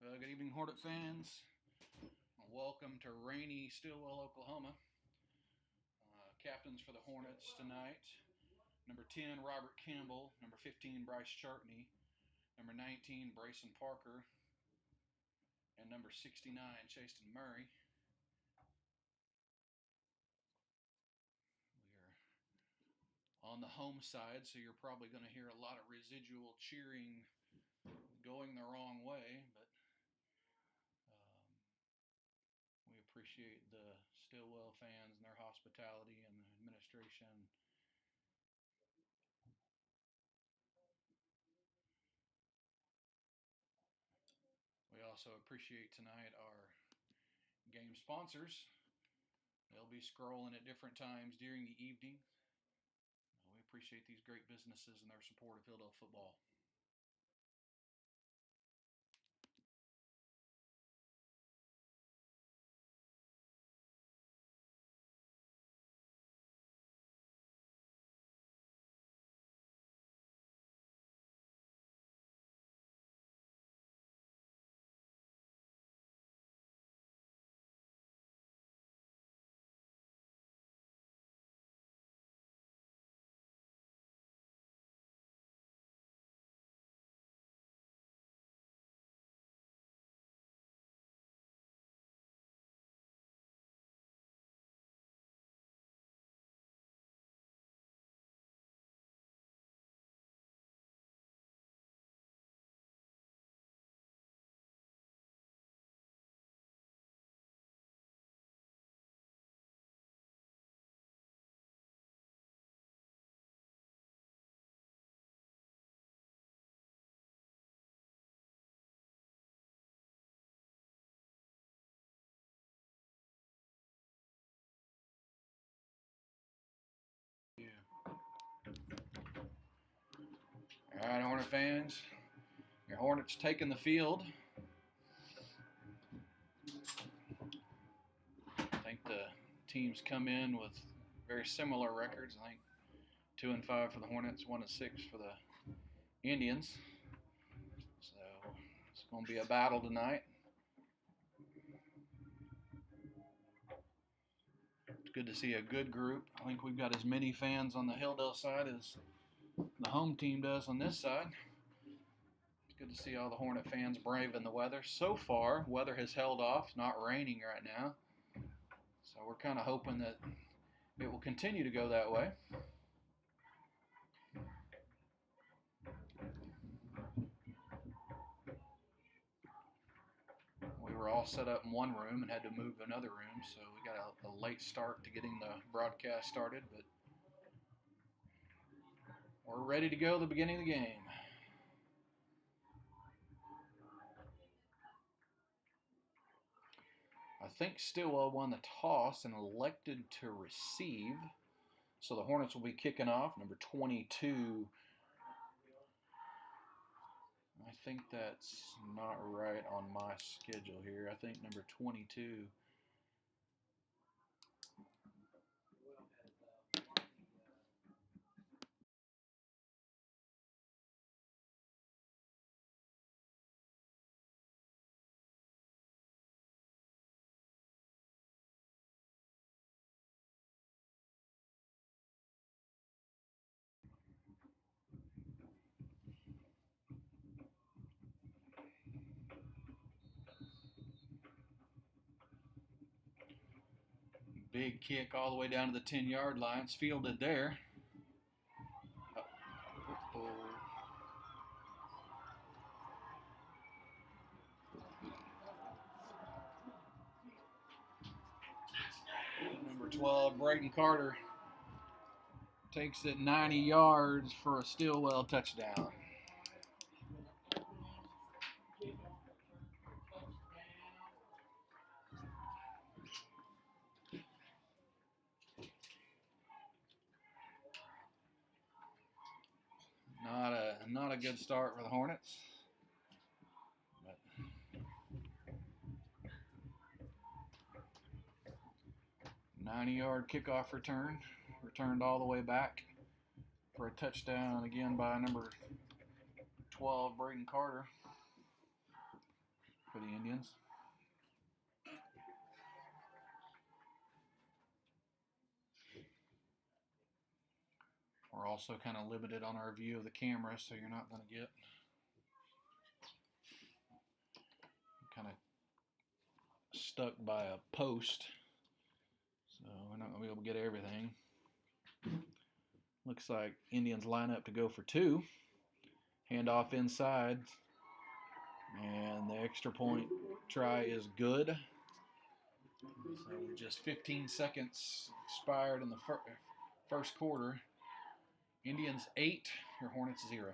Good evening, Hornet fans. Welcome to rainy Stilwell, Oklahoma. Captains for the Hornets tonight. Number 10, Robert Campbell. Number 15, Bryce Chartney. Number 19, Brayson Parker. And number 69, Chaston Murray. We are on the home side, so you're probably going to hear a lot of residual cheering going the wrong way, but we appreciate the Stilwell fans and their hospitality and the administration. We also appreciate tonight our game sponsors. They'll be scrolling at different times during the evening. We appreciate these great businesses and their support of Hilldale football. Yeah. All right, Hornet fans, your Hornets taking the field. I think the teams come in with very similar records. I think 2-5 for the Hornets, 1-6 for the Indians. So it's going to be a battle tonight. It's good to see a good group. I think we've got as many fans on the Hilldale side as the home team does on this side. It's good to see all the Hornet fans braving the weather. So far, weather has held off, not raining right now. So we're kind of hoping that it will continue to go that way. We were all set up in one room and had to move another room, so we got a late start to getting the broadcast started, but we're ready to go at the beginning of the game. I think Stilwell won the toss and elected to receive, so the Hornets will be kicking off. Number 22. I think that's not right on my schedule here. I think number 22. Big kick all the way down to the 10-yard line. It's fielded there. Number 12, Braden Carter takes it 90 yards for a Stilwell touchdown. Not a good start for the Hornets. But 90-yard kickoff return, returned all the way back for a touchdown again by number 12, Braden Carter. for the Indians. We're also kind of limited on our view of the camera, so you're not going to get kind of stuck by a post, so we're not going to be able to get everything. Looks like Indians line up to go for two. Handoff inside, and the extra point try is good. So just 15 seconds expired in the first quarter. Indians 8, your Hornets 0.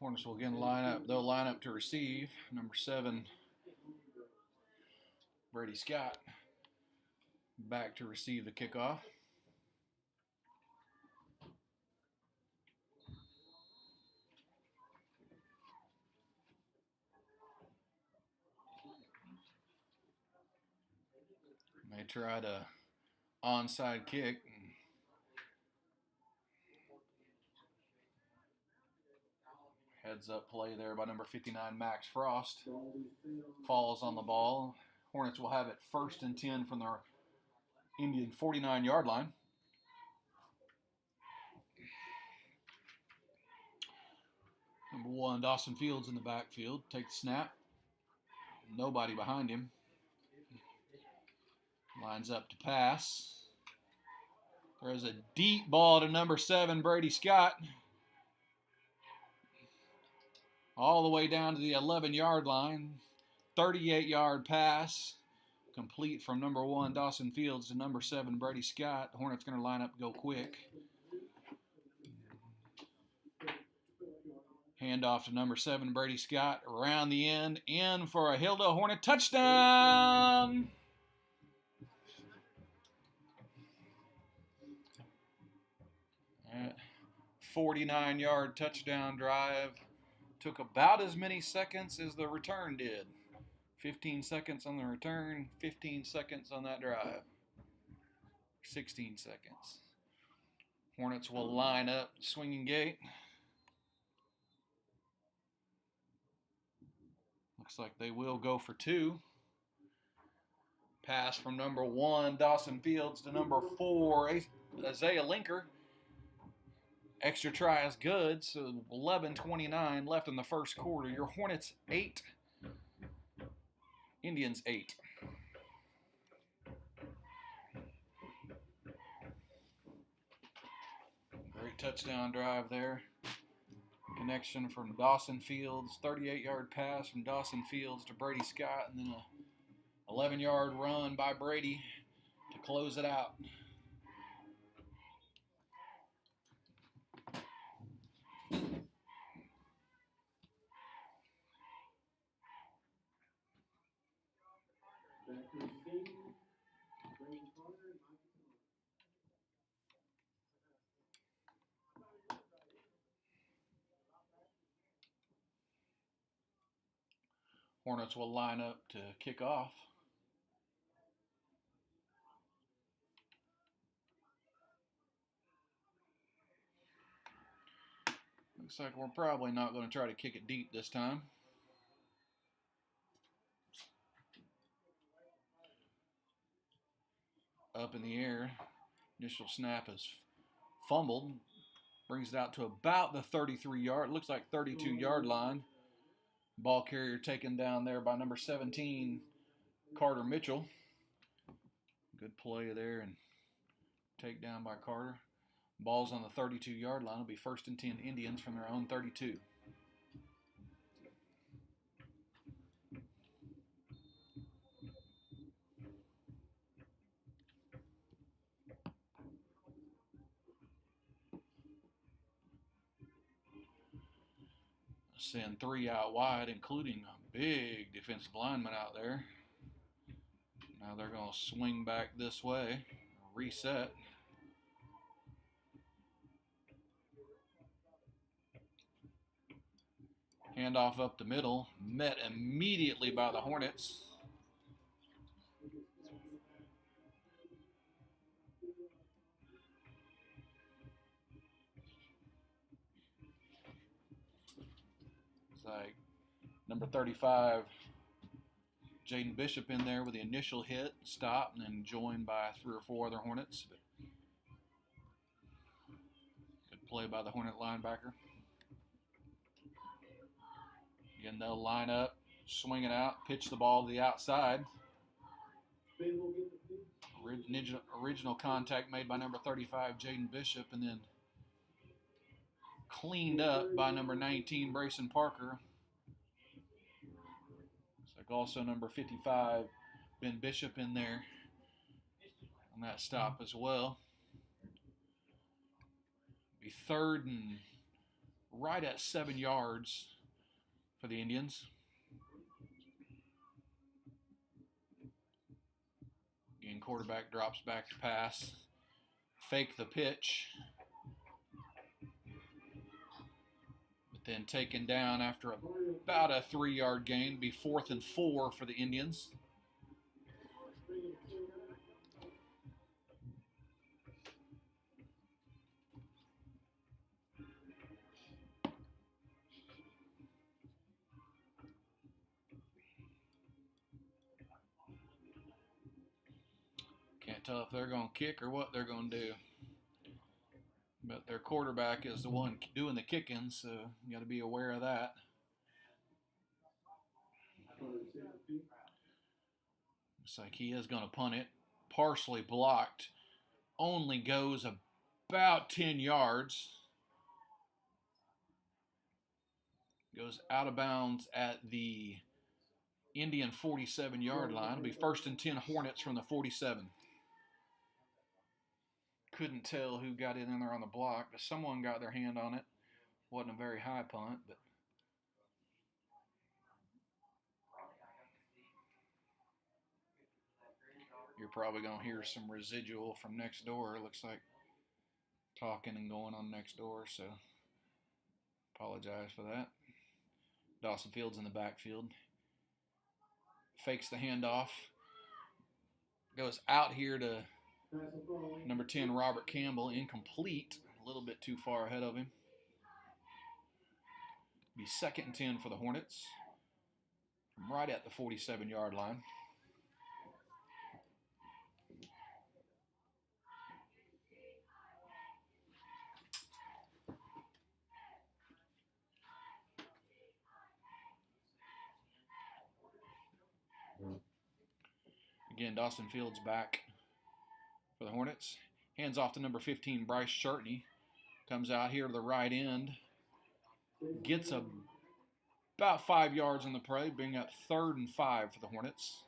Hornets will again line up. They'll line up to receive. Number 7, Brady Scott, back to receive the kickoff. They try to onside kick. Heads up play there by number 59, Max Frost. Falls on the ball. Hornets will have it 1st and 10 from their Indian 49-yard line. Number 1, Dawson Fields in the backfield. Take the snap. Nobody behind him. Lines up to pass. There's a deep ball to number 7, Brady Scott. All the way down to the 11-yard line. 38-yard pass. Complete from number 1, Dawson Fields, to number 7, Brady Scott. The Hornets going to line up and go quick. Handoff to number 7, Brady Scott. Around the end. In for a Hilldale Hornet touchdown! 49-yard touchdown drive. Took about as many seconds as the return did. 15 seconds on the return, 15 seconds on that drive. 16 seconds. Hornets will line up swinging gate. Looks like they will go for 2. Pass from number 1, Dawson Fields, to number 4, Isaiah Linker. Extra try is good, so 11:29 left in the first quarter. Your Hornets 8, Indians 8. Great touchdown drive there. Connection from Dawson Fields, 38-yard pass from Dawson Fields to Brady Scott, and then a 11-yard run by Brady to close it out. Hornets will line up to kick off. Looks like we're probably not going to try to kick it deep this time. Up in the air. Initial snap is fumbled. Brings it out to about the 33-yard, looks like 32-yard line. Ball carrier taken down there by number 17, Carter Mitchell. Good play there and takedown by Carter. Ball's on the 32-yard line. It'll be 1st and 10 Indians from their own 32. Send 3 out wide, including a big defensive lineman out there. Now they're going to swing back this way, reset. Handoff up the middle, met immediately by the Hornets. It's like number 35, Jaden Bishop in there with the initial hit, stop, and then joined by 3 or 4 other Hornets. Good play by the Hornet linebacker. Again, they'll line up, swing it out, pitch the ball to the outside. Original contact made by number 35, Jaden Bishop, and then cleaned up by number 19, Brayson Parker. It's like also number 55, Ben Bishop in there on that stop as well. Be 3rd and right at 7 yards for the Indians. Again, quarterback drops back to pass. Fake the pitch. But then taken down after about a 3-yard gain. Be 4th and 4 for the Indians. Can't tell if they're going to kick or what they're going to do. But their quarterback is the one doing the kicking, so you got to be aware of that. Looks like he is going to punt it. Partially blocked. Only goes about 10 yards. Goes out of bounds at the Indian 47-yard line. It'll be 1st and 10 Hornets from the 47. Couldn't tell who got in there on the block, but someone got their hand on it. Wasn't a very high punt, but you're probably going to hear some residual from next door. It looks like talking and going on next door, so apologize for that. Dawson Fields in the backfield. Fakes the handoff. Goes out here to number 10, Robert Campbell, incomplete. A little bit too far ahead of him. Be 2nd and 10 for the Hornets. Right at the 47-yard line. Again, Dawson Fields back for the Hornets. Hands off to number 15, Bryce Chartney. Comes out here to the right end. Gets about 5 yards on the play, bringing up 3rd and 5 for the Hornets.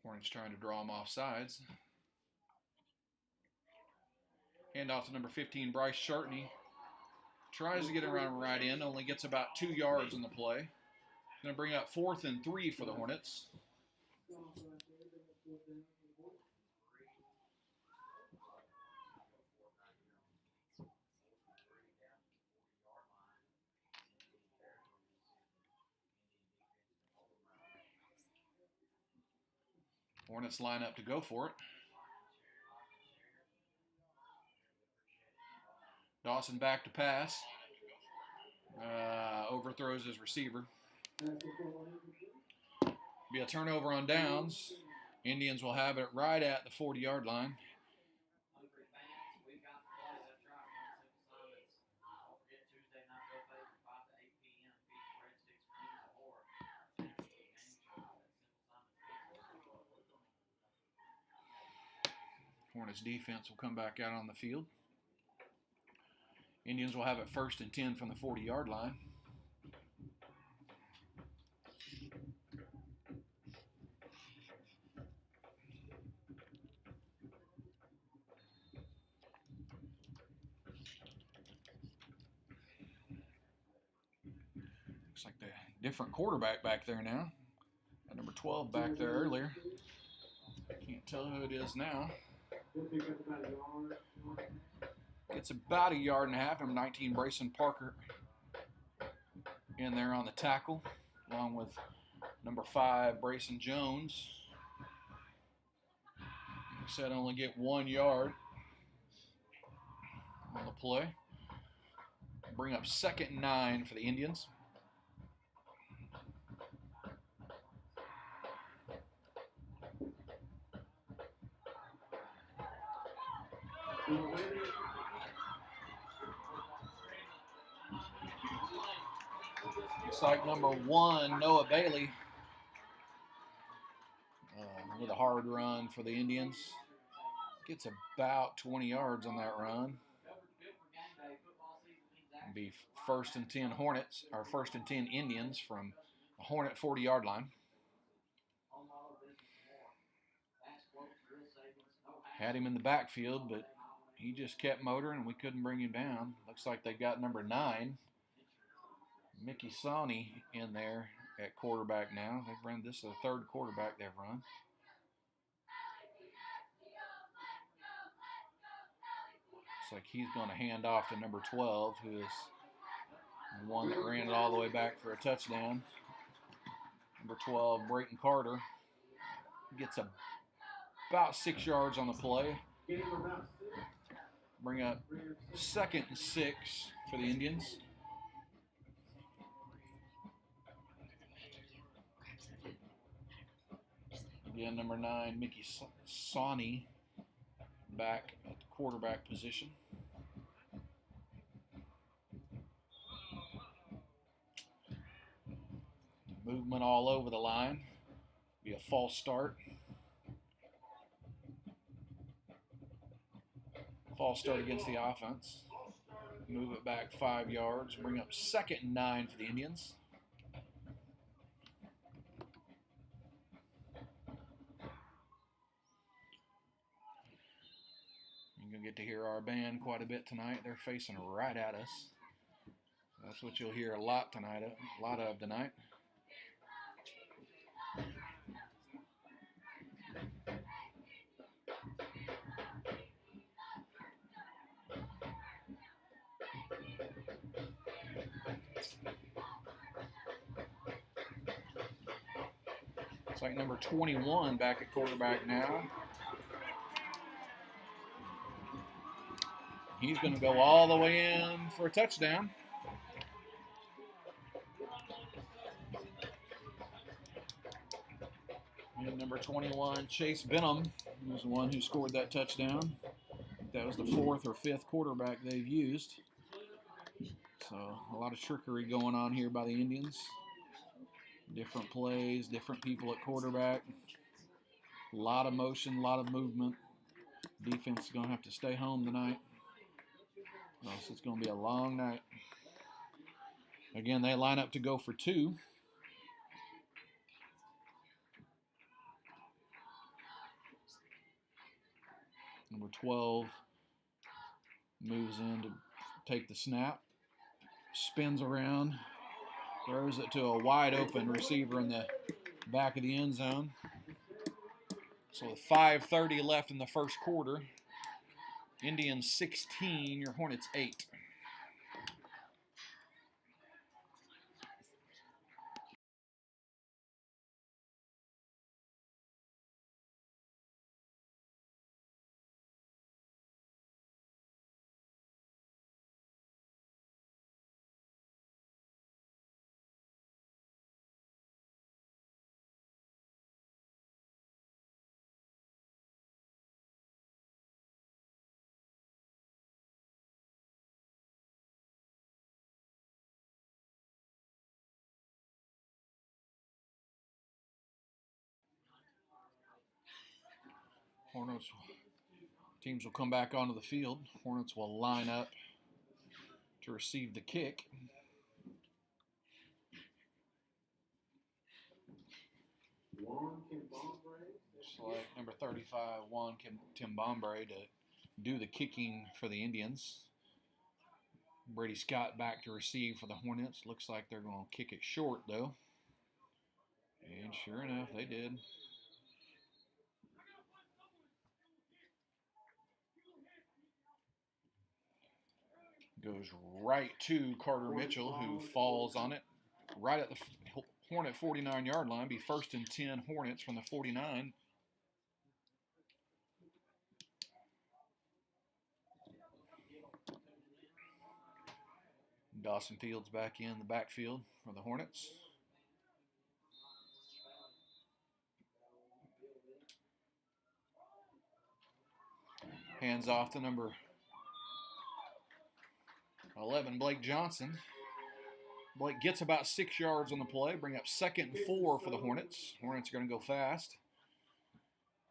Hornets trying to draw him off sides. Hand off to number 15, Bryce Chartney. Tries to get around right end, only gets about 2 yards on the play. Going to bring up 4th and 3 for the Hornets. Hornets line up to go for it. Dawson back to pass. Overthrows his receiver. Be a turnover on downs. Indians will have it right at the 40-yard line. Hornets defense will come back out on the field. Indians will have it 1st and 10 from the 40-yard line. Looks like the different quarterback back there now. Got number 12 back there earlier. Can't tell who it is now. Gets about 1.5 yards. Number 19, Brayson Parker, in there on the tackle, along with number 5, Brayson Jones. He said only get 1 yard on the play. Bring up 2nd and 9 for the Indians. Looks like number 1, Noah Bailey, with a hard run for the Indians. Gets about 20 yards on that run. Be 1st and 10 Hornets, or 1st and 10 Indians from the Hornet 40-yard line. Had him in the backfield, but he just kept motoring and we couldn't bring him down. Looks like they got number 9, Mickey Sawney, in there at quarterback now. They've run this is the 3rd quarterback they've run. Looks like he's going to hand off to number 12, who is the one that ran it all the way back for a touchdown. Number 12, Brayton Carter, gets about 6 yards on the play. Bring up 2nd and 6 for the Indians. Again, number 9, Mickey Sawney, back at the quarterback position. Movement all over the line. Be a false start. False start against the offense. Move it back 5 yards. Bring up 2nd and 9 for the Indians. You're going to get to hear our band quite a bit tonight. They're facing right at us. That's what you'll hear a lot tonight, a lot of tonight. It's like number 21 back at quarterback now. He's going to go all the way in for a touchdown. And number 21, Chase Benham, was the one who scored that touchdown. That was the 4th or 5th quarterback they've used. So a lot of trickery going on here by the Indians. Different plays, different people at quarterback. A lot of motion, a lot of movement. Defense is going to have to stay home tonight. So it's going to be a long night. Again, they line up to go for 2. Number 12 moves in to take the snap. Spins around. Throws it to a wide open receiver in the back of the end zone. So with 5:30 left in the first quarter, Indians 16, your Hornets 8. Hornets teams will come back onto the field. Hornets will line up to receive the kick. Select number 35, Tim Bombre, to do the kicking for the Indians. Brady Scott back to receive for the Hornets. Looks like they're going to kick it short, though. And sure enough, they did. Goes right to Carter Mitchell, who falls on it right at the Hornet 49-yard line. Be 1st and 10 Hornets from the 49. Dawson Fields back in the backfield for the Hornets. Hands off to number 11, Blake Johnson. Blake gets about 6 yards on the play. Bring up 2nd and 4 for the Hornets. Hornets are going to go fast.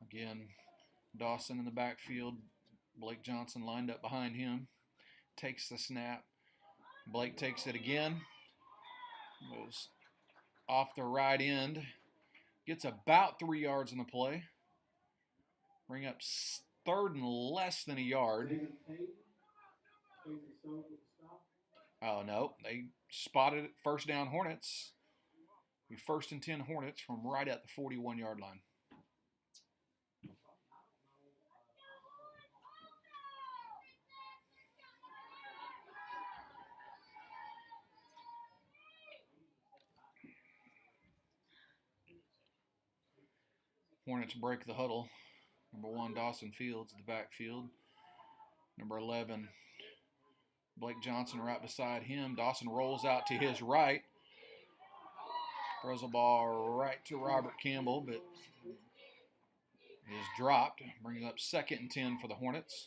Again, Dawson in the backfield. Blake Johnson lined up behind him. Takes the snap. Blake takes it again. Goes off the right end. Gets about 3 yards on the play. Bring up 3rd and less than a yard. Oh, no. They spotted it. 1st down Hornets. Be 1st and 10 Hornets from right at the 41-yard line. Hornets break the huddle. Number 1, Dawson Fields at the backfield. Number 11, Blake Johnson right beside him. Dawson rolls out to his right. Throws the ball right to Robert Campbell, but is dropped. Brings up 2nd and 10 for the Hornets.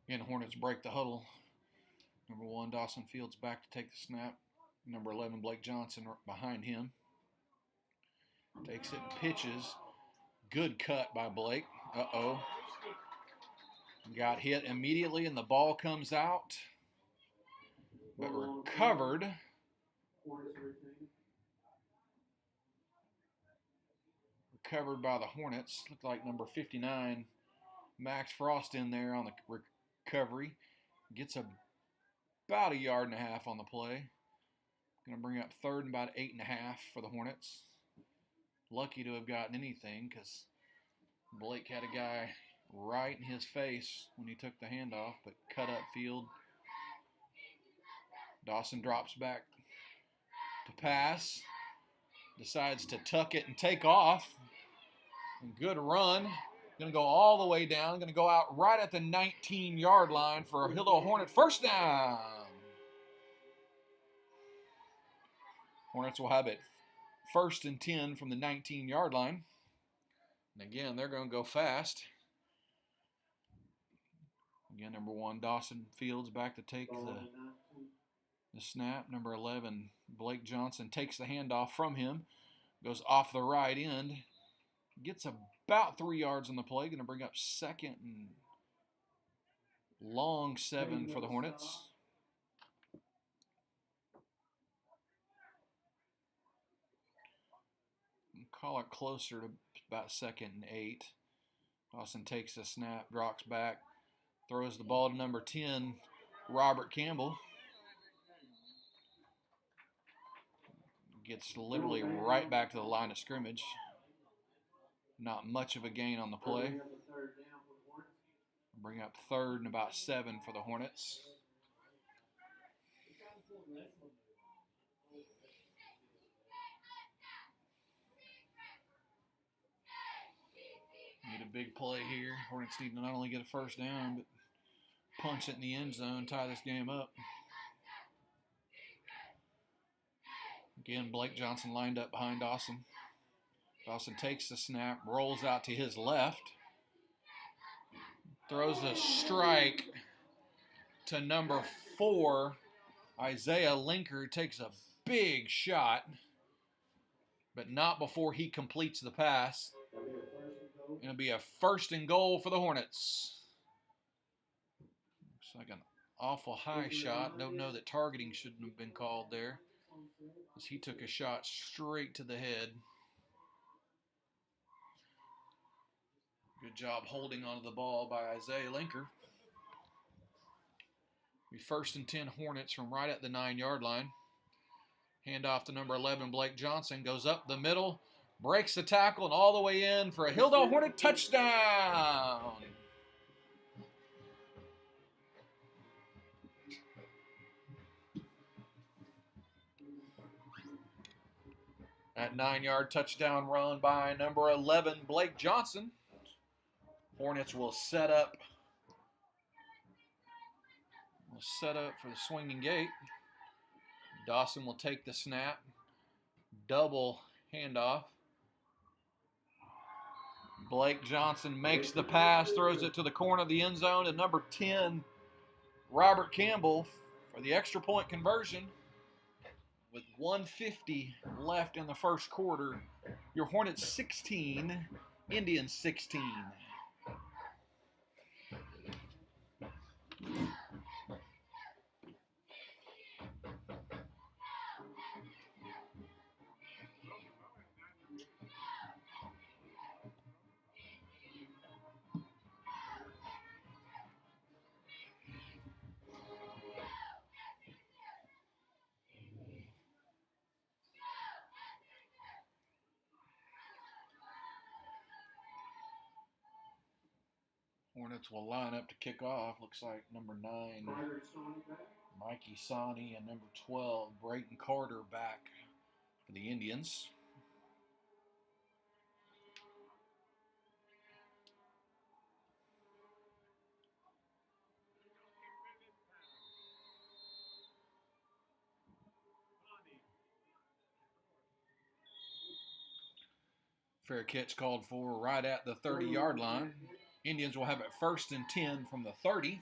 Again, Hornets break the huddle. Number 1, Dawson Fields back to take the snap. Number 11, Blake Johnson behind him. Takes it and pitches. Good cut by Blake. Uh-oh. Got hit immediately and the ball comes out. But recovered. Recovered by the Hornets. Looked like number 59, Max Frost in there on the recovery. Gets about 1.5 yards on the play. Going to bring up 3rd and about 8.5 for the Hornets. Lucky to have gotten anything because Blake had a guy right in his face when he took the handoff, but cut up field. Dawson drops back to pass. Decides to tuck it and take off. And good run. Going to go all the way down. Going to go out right at the 19-yard line for a Hilldale Hornet 1st down. Hornets will have it 1st and 10 from the 19-yard line. And again, they're going to go fast. Again, number 1, Dawson Fields back to take the snap. Number 11, Blake Johnson takes the handoff from him. Goes off the right end. Gets about 3 yards on the play. Going to bring up 2nd and long 7 for the Hornets. Call it closer to about 2nd and 8. Dawson takes the snap, drops back, throws the ball to number 10, Robert Campbell. Gets literally right back to the line of scrimmage. Not much of a gain on the play. Bring up 3rd and about 7 for the Hornets. Need a big play here. Hornets need to not only get a 1st down, but punch it in the end zone, tie this game up. Again, Blake Johnson lined up behind Dawson. Dawson takes the snap, rolls out to his left. Throws a strike to number 4, Isaiah Linker. Takes a big shot, but not before he completes the pass. It'll be a 1st and goal for the Hornets. Looks like an awful high shot. Don't know that targeting shouldn't have been called there, as he took a shot straight to the head. Good job holding onto the ball by Isaiah Linker. Be 1st and 10 Hornets from right at the 9-yard line. Hand off to number 11, Blake Johnson. Goes up the middle, breaks the tackle, and all the way in for a Hilldale Hornet touchdown. That 9-yard touchdown run by number 11, Blake Johnson. Hornets will set up for the swinging gate. Dawson will take the snap. Double handoff. Blake Johnson makes the pass, throws it to the corner of the end zone, and number 10, Robert Campbell, for the extra point conversion. With 1:50 left in the first quarter, your Hornets 16, Indians 16. Hornets will line up to kick off. Looks like number 9, Mikey Sani, and number 12, Brayton Carter back for the Indians. Fair catch called for right at the 30-yard line. Indians will have it 1st and 10 from the 30.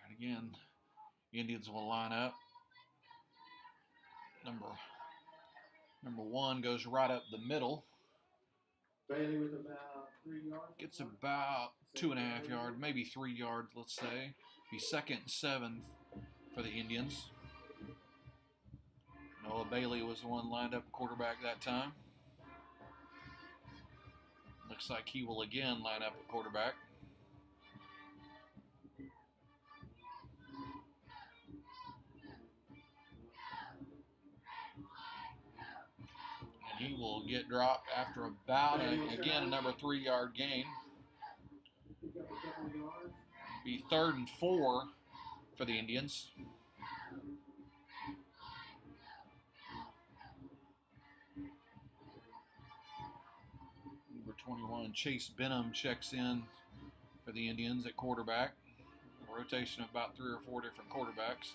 And again, Indians will line up. Number 1 goes right up the middle. Bailey with about 3 yards. Gets about 2.5 yards, maybe 3 yards, let's say. Be 2nd and 7 for the Indians. Noah Bailey was the one lined up quarterback that time. Looks like he will again line up at quarterback. And he will get dropped after about, again, a number 3-yard gain. Be 3rd and 4 for the Indians. Number 21, Chase Benham, checks in for the Indians at quarterback. A rotation of about 3 or 4 different quarterbacks.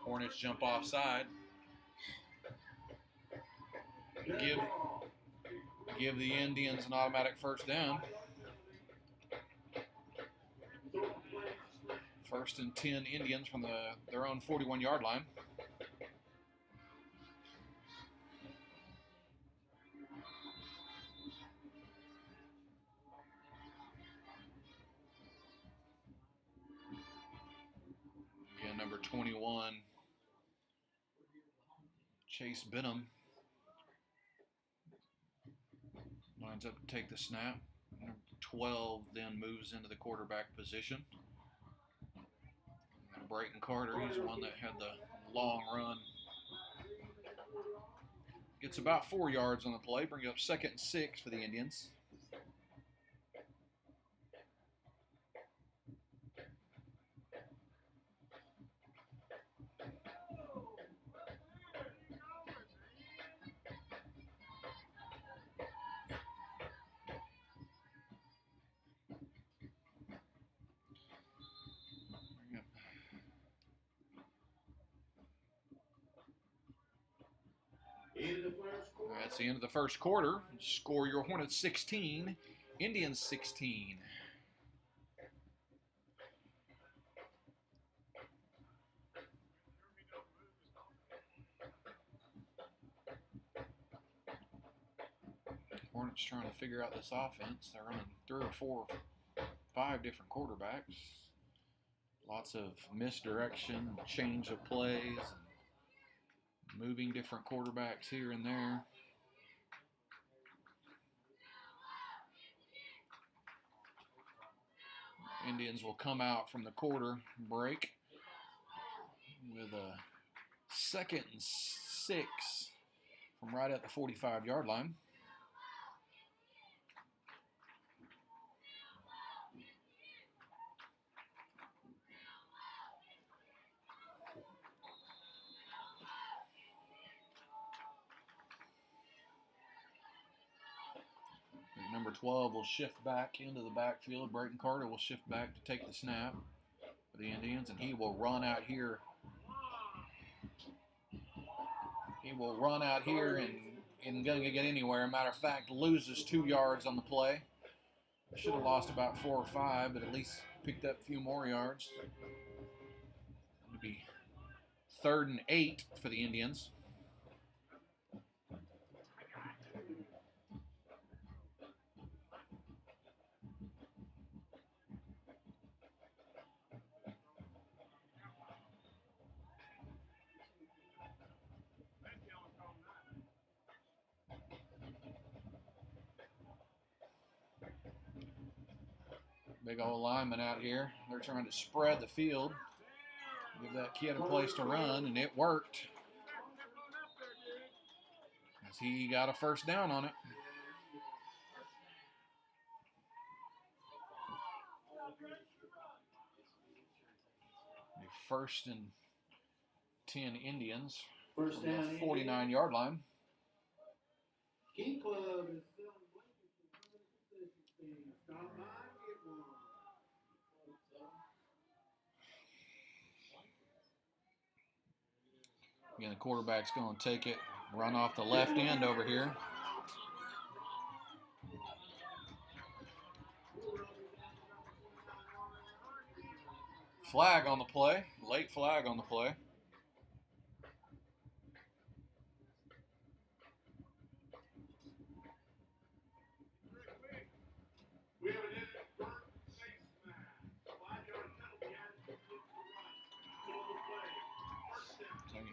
Hornets jump offside. Give the Indians an automatic 1st down. 1st and 10 Indians from their own 41-yard line. Again, number 21, Chase Benham, lines up to take the snap. Number 12 then moves into the quarterback position. And Brayton Carter, he's the one that had the long run. Gets about 4 yards on the play, bring up 2nd and 6 for the Indians. End of the first quarter. That's the end of the first quarter. Score your Hornets 16, Indians 16. Hornets trying to figure out this offense. They're running 3 or 4, 5 different quarterbacks. Lots of misdirection, change of plays, and moving different quarterbacks here and there. Indians will come out from the quarter break with a 2nd and 6 from right at the 45-yard line. Number 12 will shift back into the backfield. Brayton Carter will shift back to take the snap for the Indians, and he will run out here. He will run out here and going to get anywhere. Matter of fact, loses 2 yards on the play. Should have lost about 4 or 5, but at least picked up a few more yards. It'll be 3rd and 8 for the Indians. Big old lineman out here. They're trying to spread the field, give that kid a place to run, and it worked. As he got a first down on it. The 1st and 10 Indians from the 49-yard line. Key Club is selling blankets. Stop by. Again, the quarterback's going to take it, run off the left end over here. Flag on the play, late flag on the play.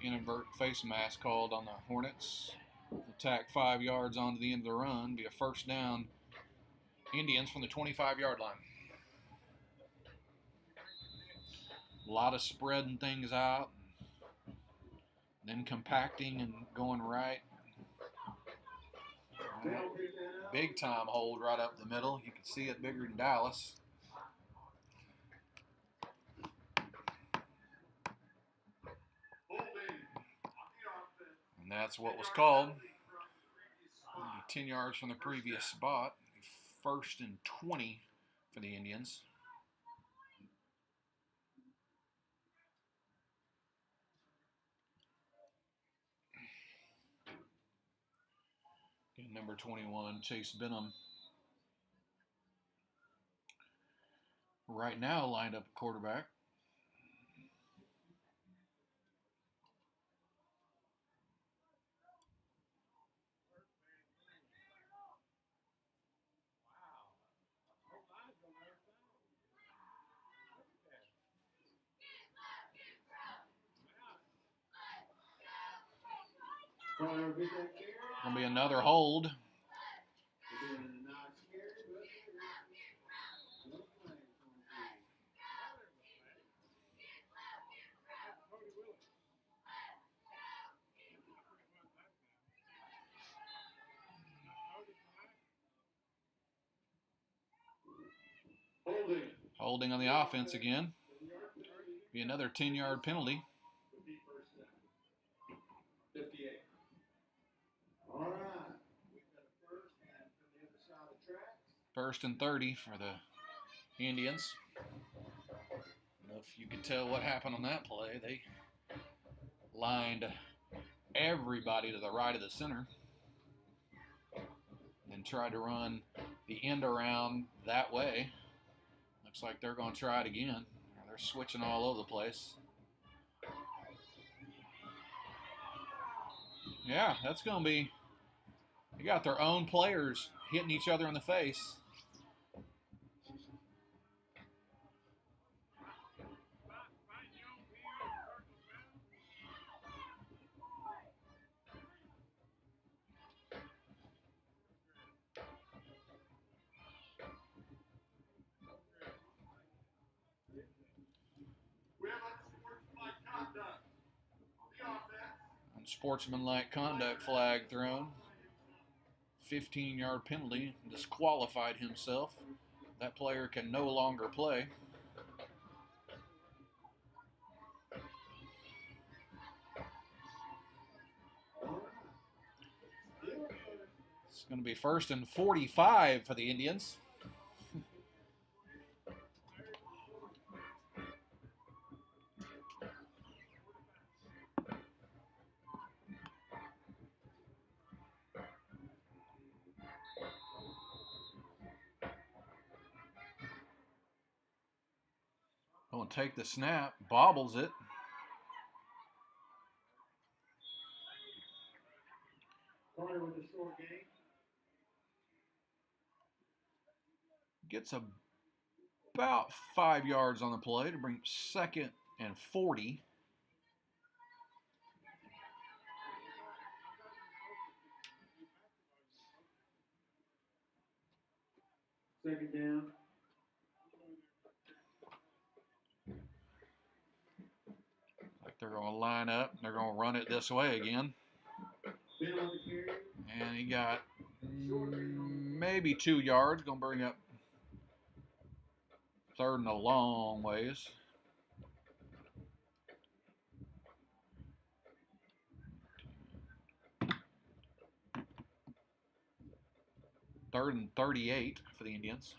Inadvertent face mask called on the Hornets. Attack 5 yards onto the end of the run. Be a first down. Indians from the 25-yard line. A lot of spreading things out. Then compacting and going right. Big time hold right up the middle. You can see it bigger than Dallas. And that's what was called. 10 yards from the previous spot. 1st and 20 for the Indians. And number 21, Chase Benham. Right now lined up at quarterback. Gonna be another hold. Holding on the offense again. Be another 10-yard penalty. 58. All right. We've got a first and from the other side of the track. 1st and 30 for the Indians. I don't know if you could tell what happened on that play. They lined everybody to the right of the center. And tried to run the end around that way. Looks like they're going to try it again. They're switching all over the place. Yeah, that's going to be... They got their own players hitting each other in the face. Unsportsmanlike conduct flag thrown. 15-yard penalty. Disqualified himself. That player can no longer play. It's going to be 1st and 45 for the Indians. Going to take the snap, bobbles it. With the short game. Gets about 5 yards on the play to bring 2nd and 40. Second down. Like they're going to line up. They're going to run it this way again. And he got maybe 2 yards. Going to bring up 3rd and a long ways. Third and 38 for the Indians.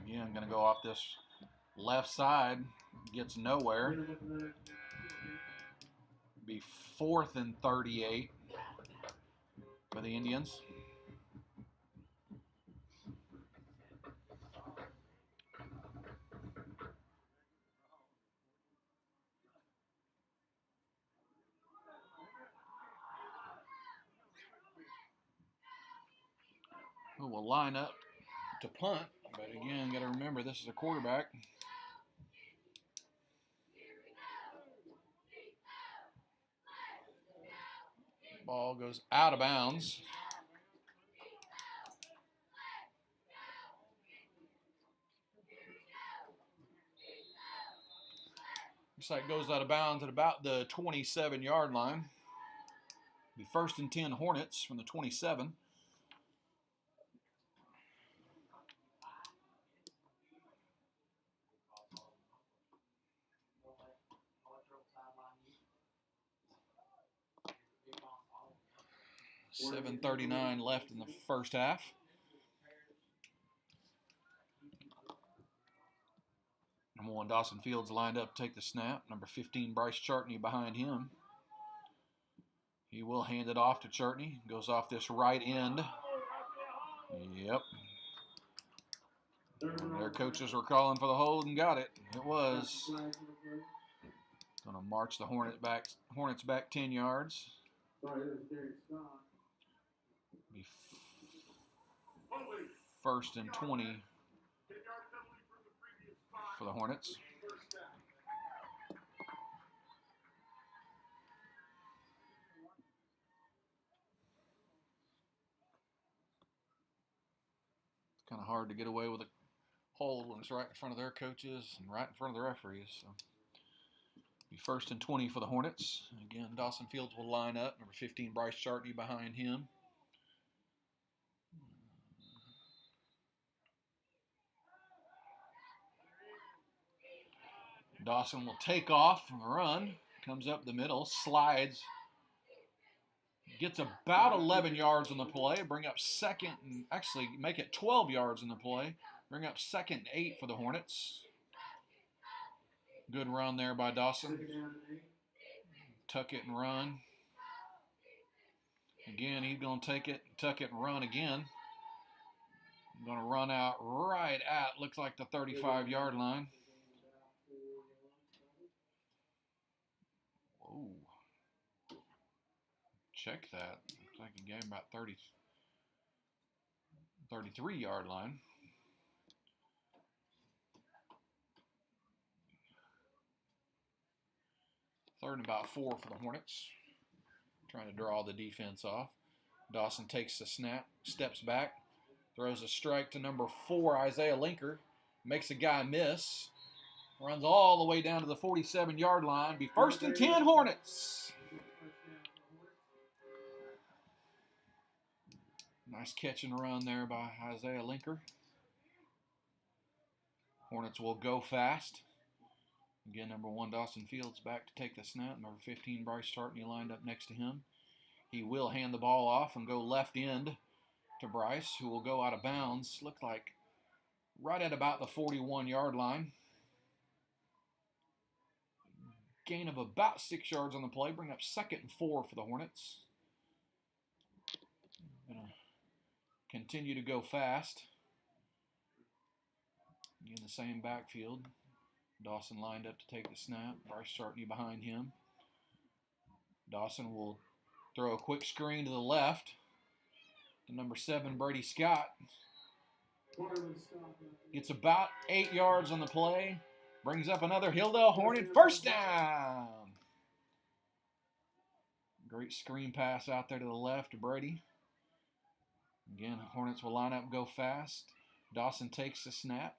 Again, going to go off this left side. Gets nowhere. Be 4th and 38 for the Indians. Who will line up to punt. But again, got to remember this is a quarterback. Ball goes out of bounds. Looks like it goes out of bounds at about the 27-yard line. Be 1st and 10 Hornets from the 27. .739 left in the first half. Number 1, Dawson Fields lined up to take the snap. Number 15, Bryce Chartney behind him. He will hand it off to Chartney. Goes off this right end. Yep. And their coaches were calling for the hold and got it. It was. Going to march the Hornets back 10 yards. Be 1st and 20 for the Hornets. It's kind of hard to get away with a hold when it's right in front of their coaches and right in front of the referees. So be 1st and 20 for the Hornets. Again, Dawson Fields will line up. Number 15, Bryce Chartney behind him. Dawson will take off and run. Comes up the middle, slides. Gets about 11 yards on the play. Bring up second and actually make it 12 yards on the play. Bring up second and 8 for the Hornets. Good run there by Dawson. Tuck it and run. Again, he's going to take it, tuck it and run again. Going to run out right at, looks like the 35-yard line. Whoa. Check that. Looks like he gave him about 33-yard line. Third and about 4 for the Hornets. Trying to draw the defense off. Dawson takes the snap, steps back, throws a strike to number 4, Isaiah Linker. Makes a guy miss. Runs all the way down to the 47-yard line. Be first and 10 Hornets. Nice catch and run there by Isaiah Linker. Hornets will go fast. Again, number 1, Dawson Fields back to take the snap. Number 15, Bryce Chartney lined up next to him. He will hand the ball off and go left end to Bryce, who will go out of bounds. Looked like right at about the 41-yard line. Gain of about 6 yards on the play. Bring up second and 4 for the Hornets. Gonna continue to go fast. In the same backfield. Dawson lined up to take the snap. Bryce Chartney behind him. Dawson will throw a quick screen to the left to number 7, Brady Scott. Gets about 8 yards on the play. Brings up another Hilldale Hornet first down. Great screen pass out there to the left to Brady. Again, Hornets will line up, go fast. Dawson takes the snap.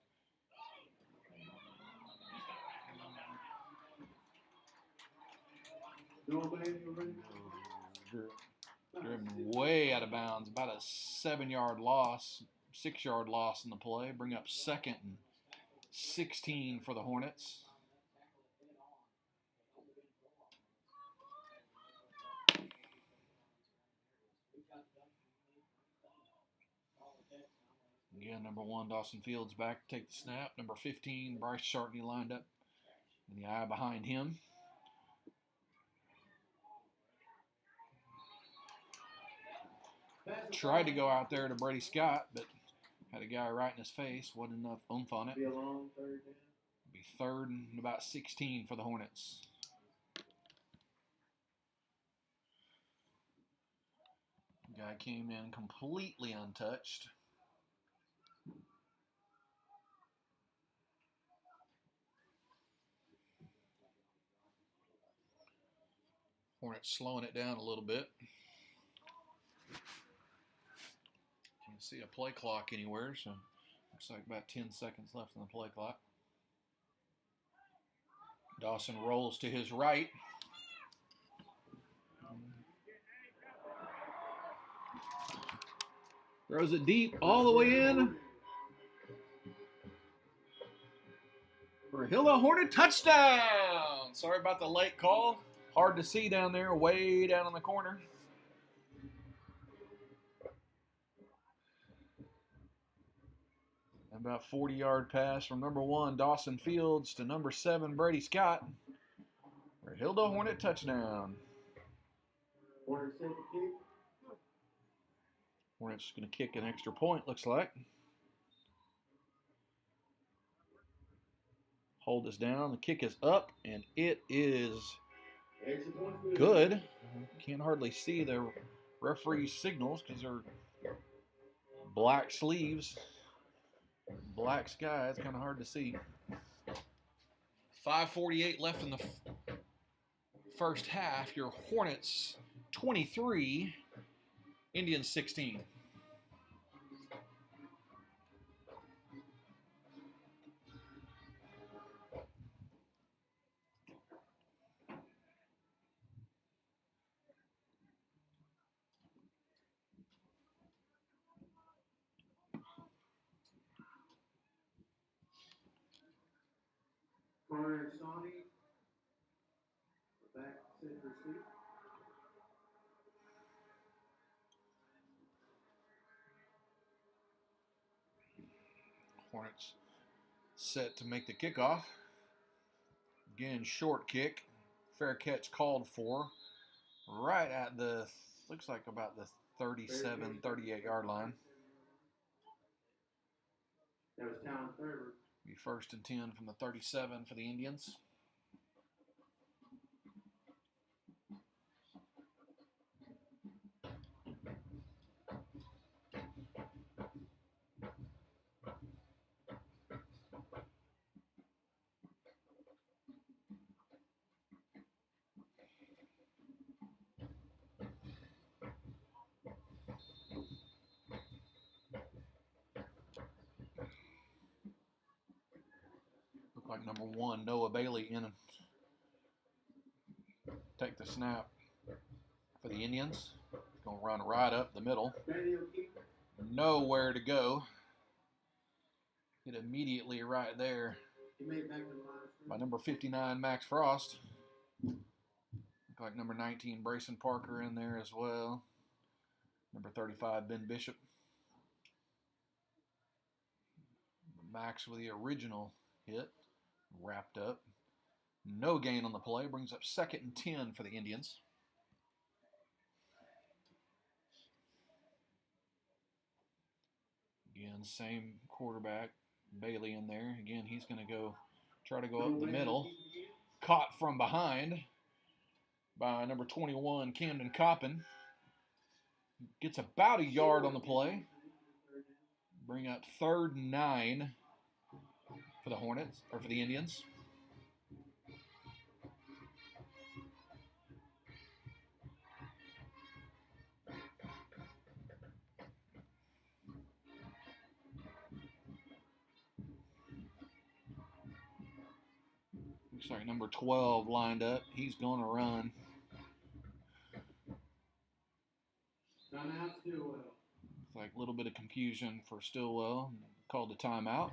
Driven way out of bounds. About a 7-yard loss, 6-yard loss in the play. Bring up second and 16 for the Hornets. Again, number 1, Dawson Fields back to take the snap. Number 15, Bryce Chartney lined up in the eye behind him. Tried to go out there to Brady Scott, but had a guy right in his face. Wasn't enough oomph on it. Be a long third down. Be third and about 16 for the Hornets. Guy came in completely untouched. Hornets slowing it down a little bit. Can't see a play clock anywhere, so looks like about 10 seconds left on the play clock. Dawson rolls to his right. Throws it deep all the way in. For a Hilldale Hornet touchdown! Sorry about the late call. Hard to see down there, way down in the corner. About 40-yard pass from number 1, Dawson Fields, to number 7, Brady Scott. For a Hilldale Hornet touchdown. Hornets take a kick. Hornets going to kick an extra point, looks like. Hold this down. The kick is up, and it is Extra point good. Can't hardly see the referee's signals because they're black sleeves. Black sky, it's kind of hard to see. 5:48 left in the first half. Your Hornets 23, Indians 16. Connor Sani, back center seat. Hornets set to make the kickoff. Again, short kick. Fair catch called for. Right at the, looks like about the 37, 38 yard line. That was Talon Fairburn. Be 1st and 10 from the 37 for the Indians. Like number 1, Noah Bailey in and take the snap for the Indians. Going to run right up the middle. Nowhere to go. Hit immediately right there by number 59, Max Frost. Look like number 19, Brayson Parker in there as well. Number 35, Ben Bishop. Max with the original hit. Wrapped up. No gain on the play. Brings up 2nd and 10 for the Indians. Again, same quarterback, Bailey in there. Again, he's going to try to go up the middle. Caught from behind by number 21, Camden Coppin. Gets about a yard on the play. Bring up 3rd and 9 for the Hornets, or for the Indians. Looks like number 12 lined up. He's going to run. Timeout, Stilwell. It's like a little bit of confusion for Stilwell. Called the timeout.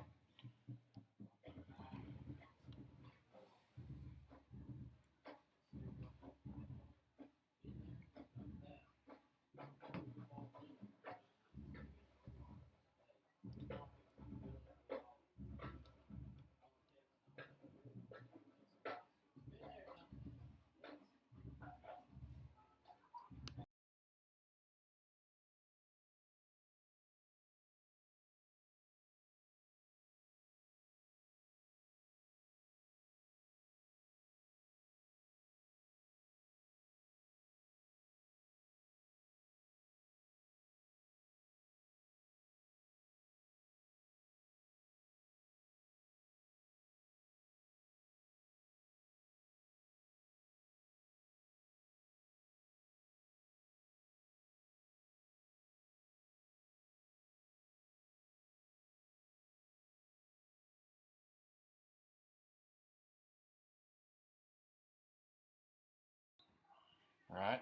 All right.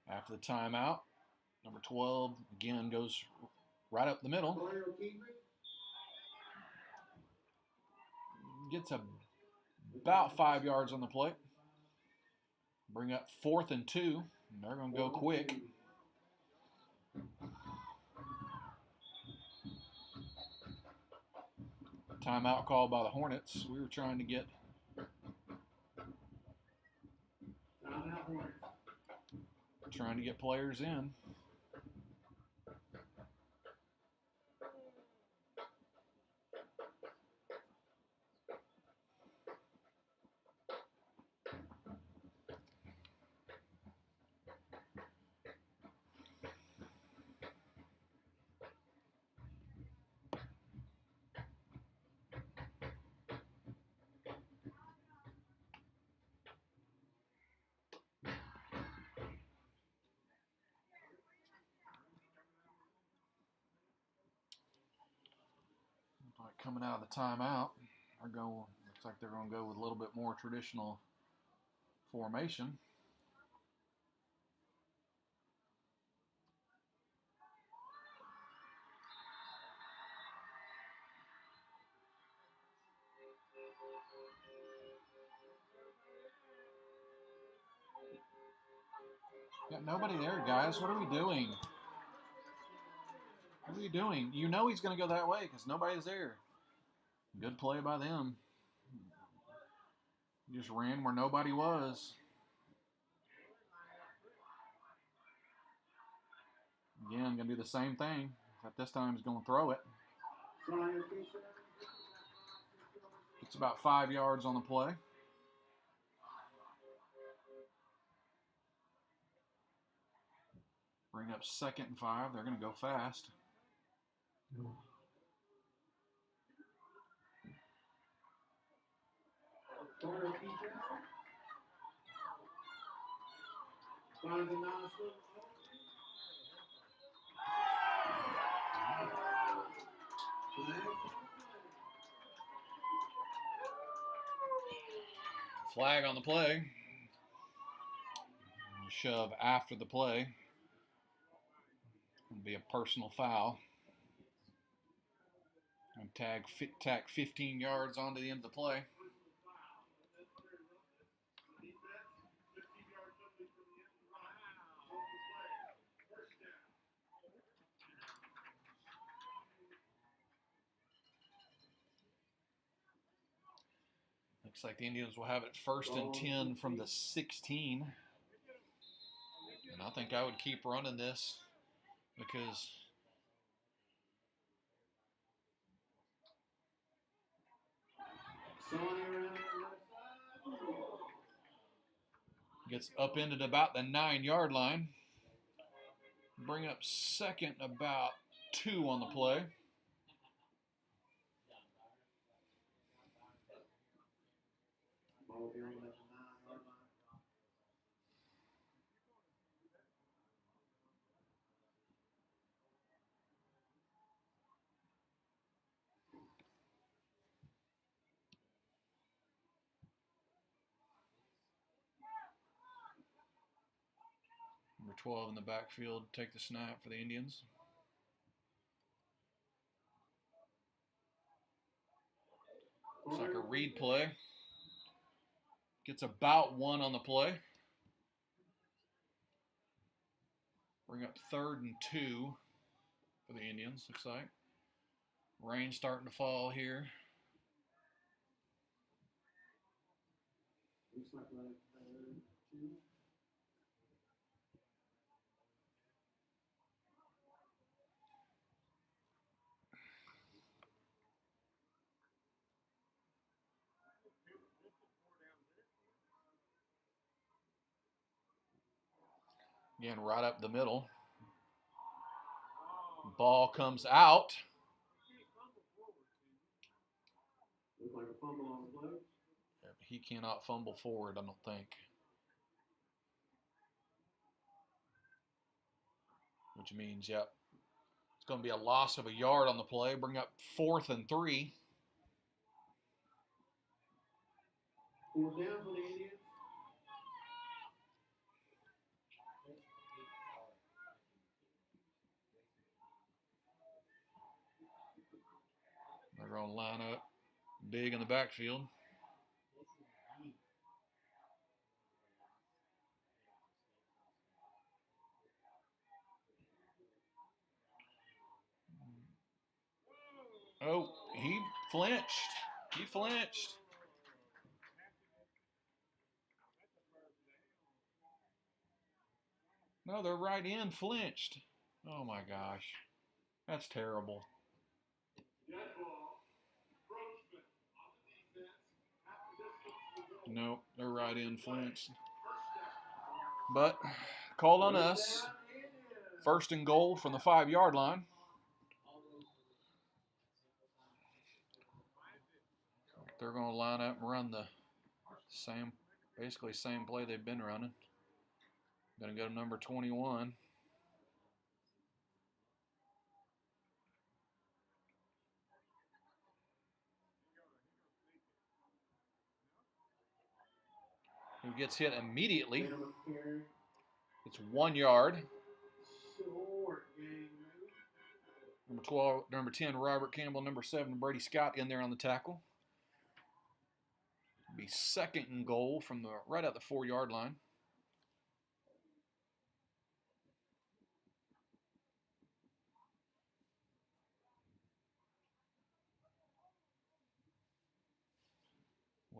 After the timeout, number 12 again goes right up the middle. Gets about 5 yards on the play. Bring up 4th and 2. And they're going to go quick. Timeout called by the Hornets. We were trying to get players in. Coming out of the timeout, looks like they're going to go with a little bit more traditional formation. Got nobody there, guys. What are we doing? What are you doing? You know he's going to go that way because nobody's there. Good play by them. Just ran where nobody was. Again, going to do the same thing. But this time he's going to throw it. It's about 5 yards on the play. Bring up 2nd and 5. They're going to go fast. Flag on the play. Shove after the play. It'll be a personal foul. And tack 15 yards onto the end of the play. Looks like the Indians will have it 1st and 10 from the 16. And I think I would keep running this because gets upended about the 9-yard line. Bring up 2nd, about 2 on the play. Number 12 in the backfield, take the snap for the Indians. Looks like a read play. Gets about 1 on the play. Bring up 3rd and 2 for the Indians, looks like. Rain starting to fall here. Again, right up the middle. Ball comes out. He cannot fumble forward, I don't think. Which means, yep, it's going to be a loss of a yard on the play. Bring up 4th and 3. 4th down for the Indians. They're going to line up big in the backfield. Oh, he flinched. He flinched. No, they're right in flinched. Oh my gosh. That's terrible. Nope, they're right in flinched. But call on us. 1st and goal from the 5-yard line. They're going to line up and run the basically same play they've been running. Going to go to number 21. Who gets hit immediately. It's 1 yard. Number 10, Robert Campbell. Number 7, Brady Scott in there on the tackle. It'll be 2nd and goal from right at the 4-yard line.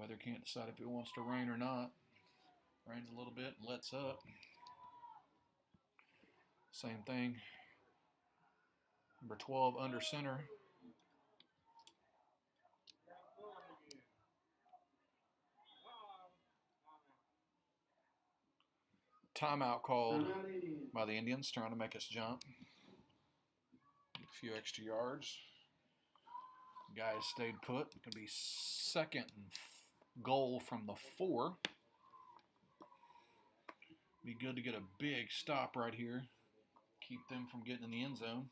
Weather can't decide if it wants to rain or not. Rains a little bit and lets up. Same thing. Number 12 under center. Timeout called by the Indians, trying to make us jump. A few extra yards. Guys stayed put. It could be second and goal from the 4. Be good to get a big stop right here. Keep them from getting in the end zone.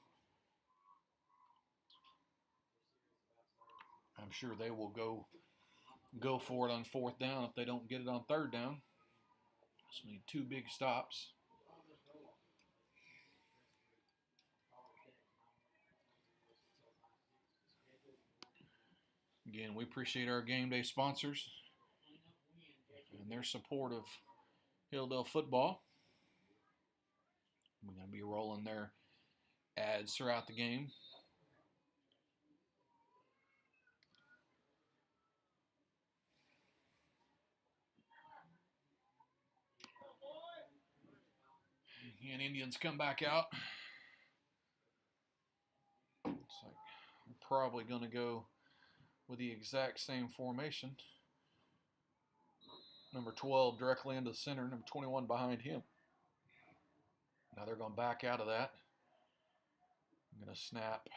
I'm sure they will go for it on 4th down if they don't get it on 3rd down. So we need 2 big stops. Again, we appreciate our game day sponsors and their support of Hilldale football. We're going to be rolling their ads throughout the game. And Indians come back out. Looks like we're probably going to go with the exact same formation. Number 12 directly into the center, number 21 behind him. Now they're going to back out of that. I'm going to snap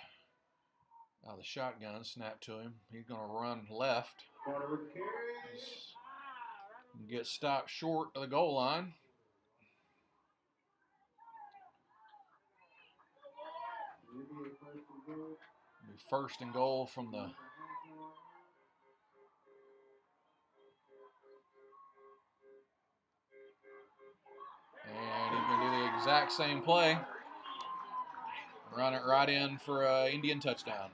out of the shotgun, snap to him. He's going to run left. Get stopped short of the goal line. Be 1st and goal from the and he's going to do the exact same play. Run it right in for an Indian touchdown.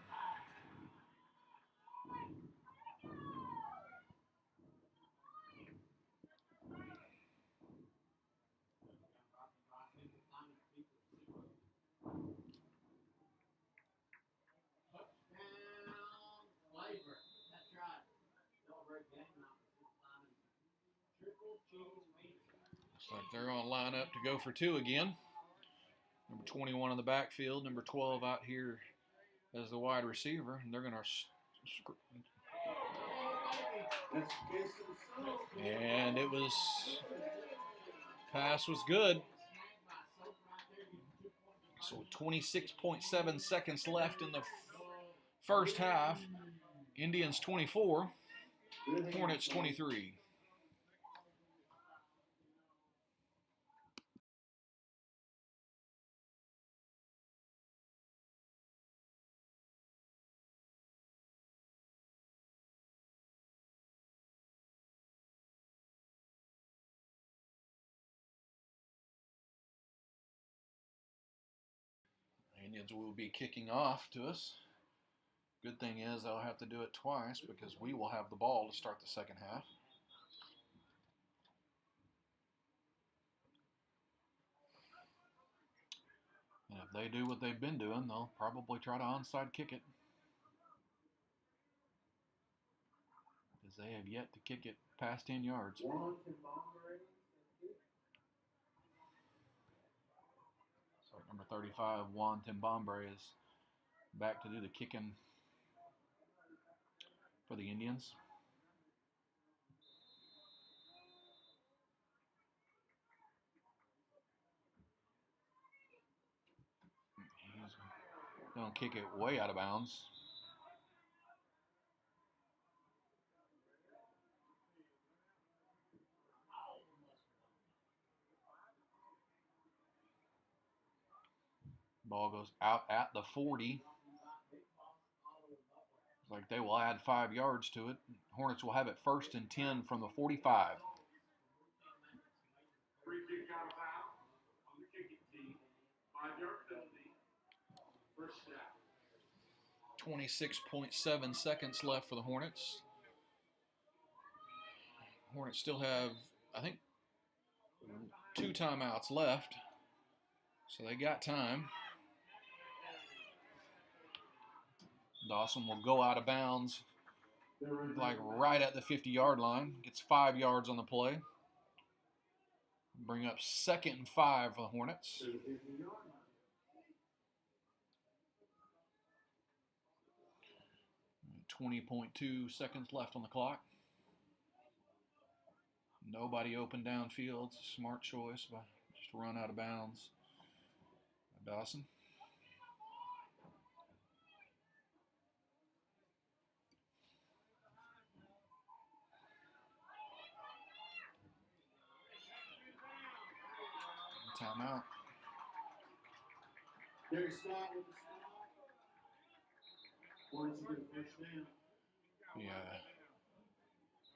Looks like they're going to line up to go for 2 again. Number 21 in the backfield, number 12 out here as the wide receiver. And they're going to... And it was... Pass was good. So 26.7 seconds left in the first half. Indians 24, Hornets 23. Indians will be kicking off to us. Good thing is they'll have to do it twice because we will have the ball to start the second half. And if they do what they've been doing, they'll probably try to onside kick it. Because they have yet to kick it past 10 yards. So number 35, Juan Timbombre, is back to do the kicking for the Indians. He's going to kick it way out of bounds. Ball goes out at the 40. Looks like they will add 5 yards to it. Hornets will have it 1st and 10 from the 45. Free kick out of bounds on the kicking team. 5-yard penalty. First down. 26.7 seconds left for the Hornets. Hornets still have, I think, 2 timeouts left. So they got time. Dawson will go out of bounds like right at the 50-yard line. Gets 5 yards on the play. Bring up 2nd and 5 for the Hornets. 20.2 seconds left on the clock. Nobody open downfield. It's a smart choice, but just run out of bounds by Dawson. Timeout. Gary Scott with the stop. Hornets get a first down. Yeah.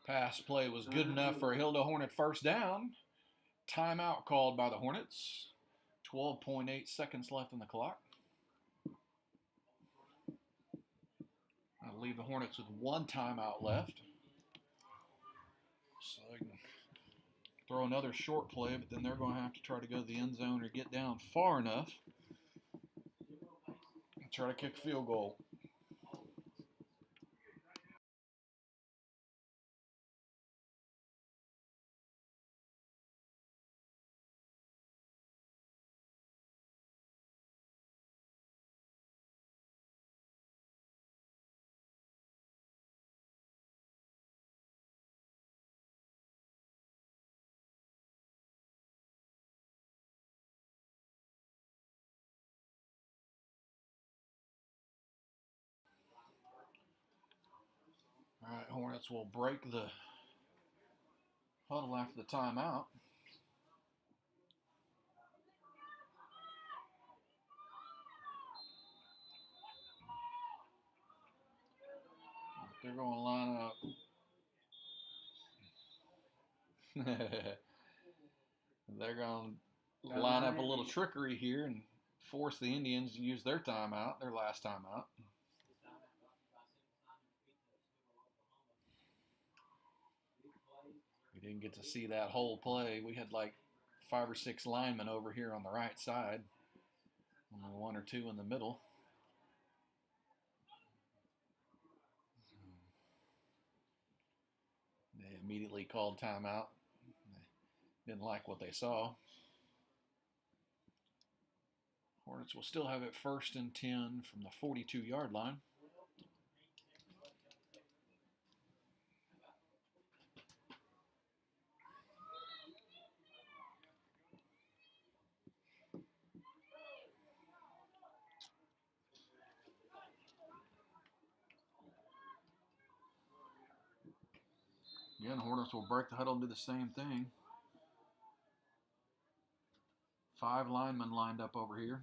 Pass play was good enough for a Hilldale Hornet first down. Timeout called by the Hornets. 12.8 seconds left on the clock. I'll leave the Hornets with 1 timeout left. So they can throw another short play, but then they're going to have to try to go to the end zone or get down far enough and try to kick a field goal. All right, Hornets will break the huddle after the timeout. They're going to line up. They're going to line up a little trickery here and force the Indians to use their timeout, their last timeout. We didn't get to see that whole play. We had like 5 or 6 linemen over here on the right side, only 1 or 2 in the middle. They immediately called timeout. They didn't like what they saw. Hornets will still have it 1st and 10 from the 42-yard line. Again, the Hornets will break the huddle and do the same thing. 5 linemen lined up over here.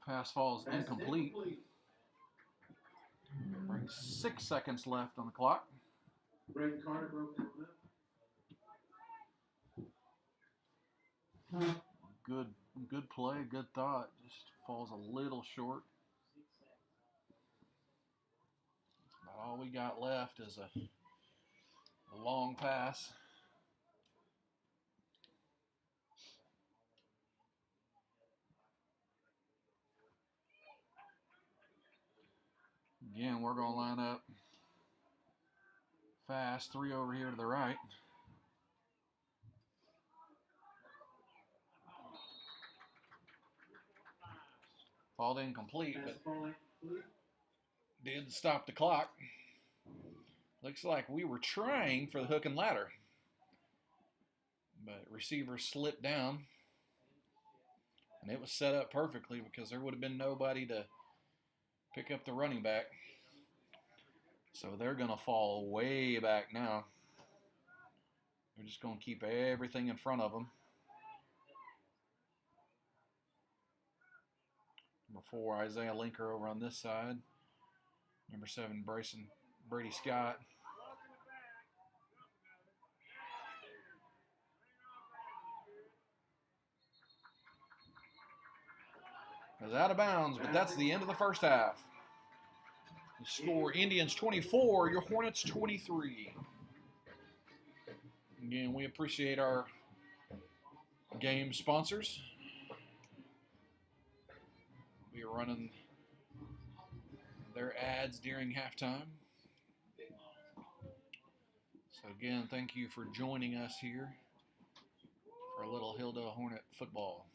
Pass falls incomplete. Brings 6 seconds left on the clock. Braden Carter broke that lip. Good play, good thought. Just falls a little short. About all we got left is a long pass. Again, we're going to line up fast. 3 over here to the right. Fall incomplete, but didn't stop the clock. Looks like we were trying for the hook and ladder, but receiver slipped down, and it was set up perfectly because there would have been nobody to pick up the running back. So they're going to fall way back now. They're just going to keep everything in front of them. Number 4, Isaiah Linker over on this side. Number 7, Brady Scott. Is out of bounds, but that's the end of the first half. The score, Indians 24, your Hornets 23. Again, we appreciate our game sponsors. We are running their ads during halftime. So again, thank you for joining us here for a little Hilldale Hornet football.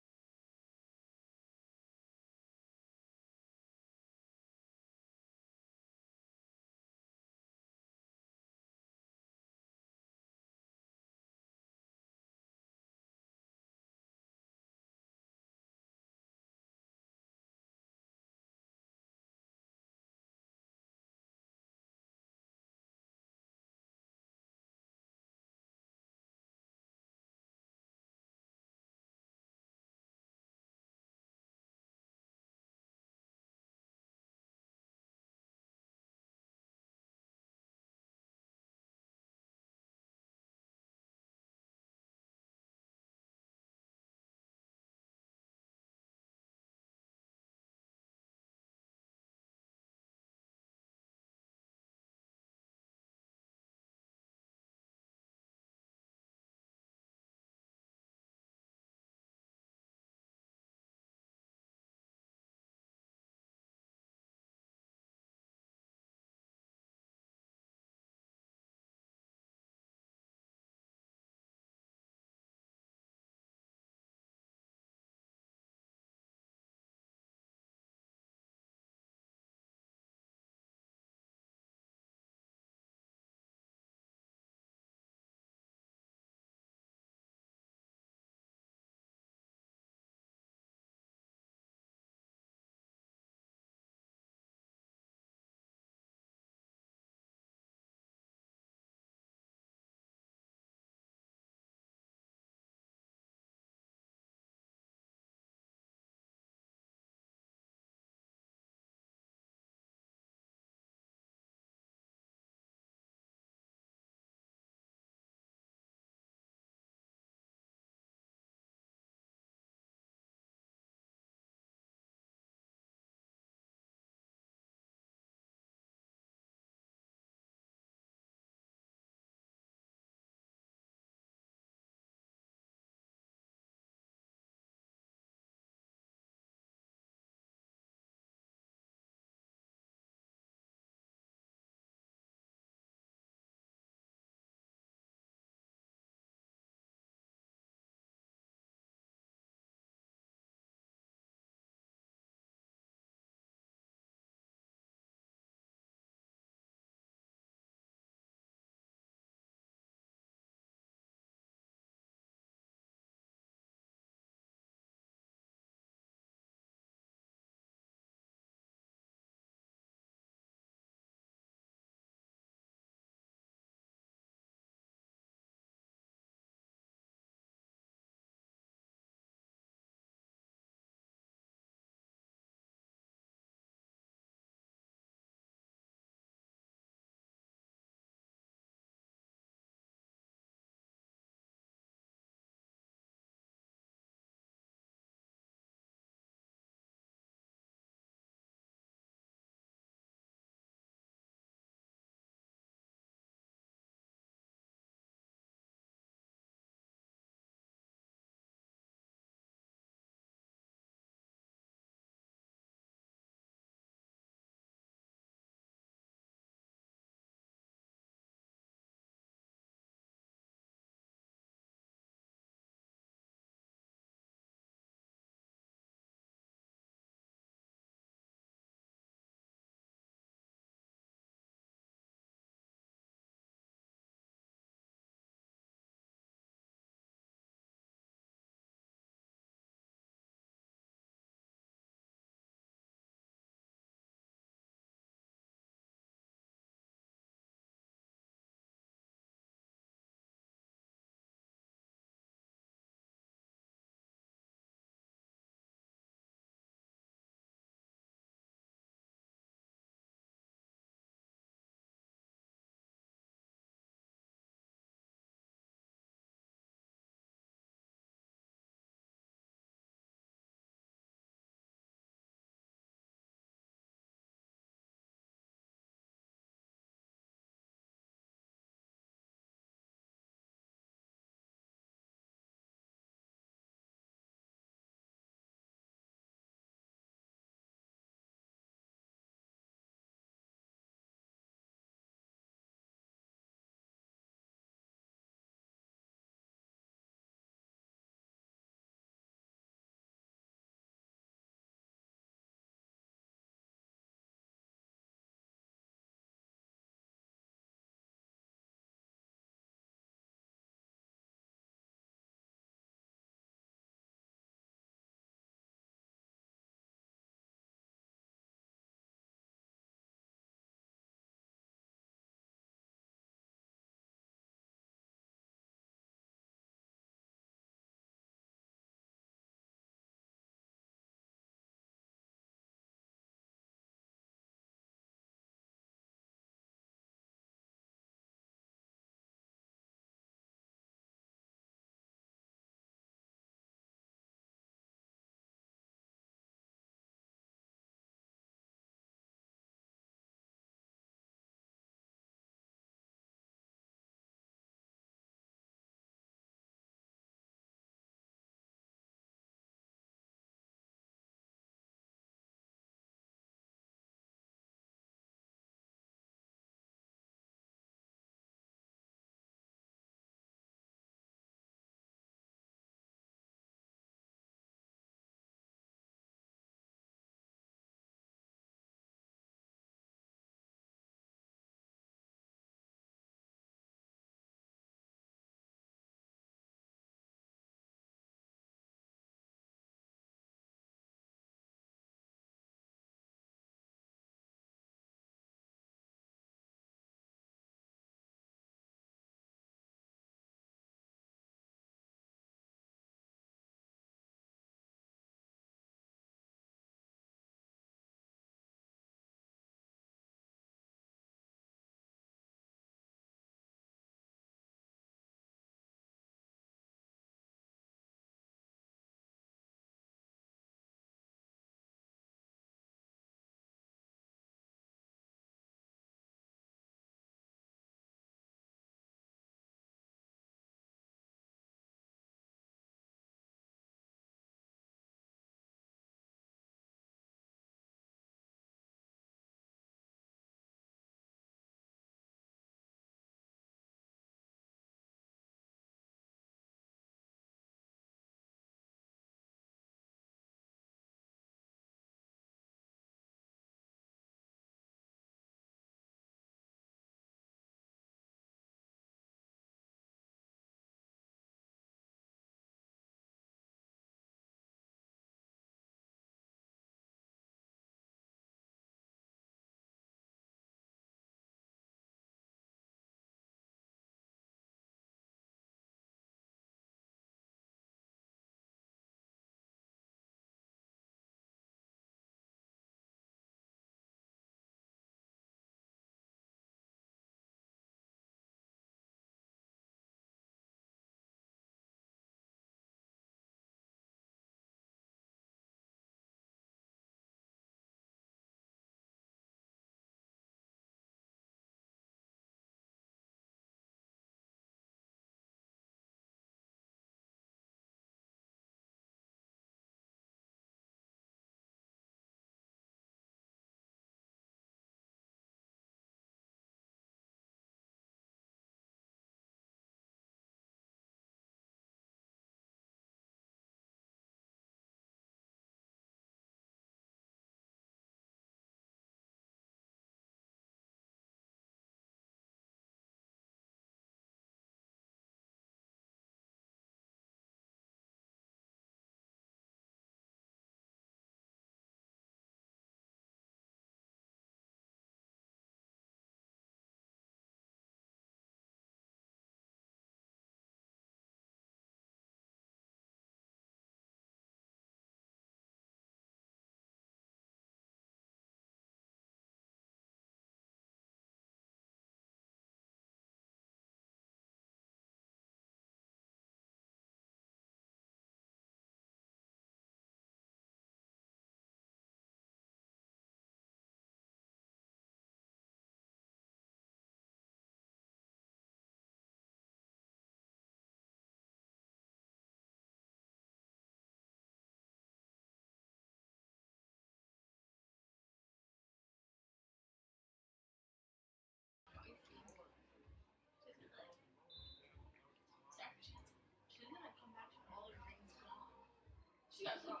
She got some.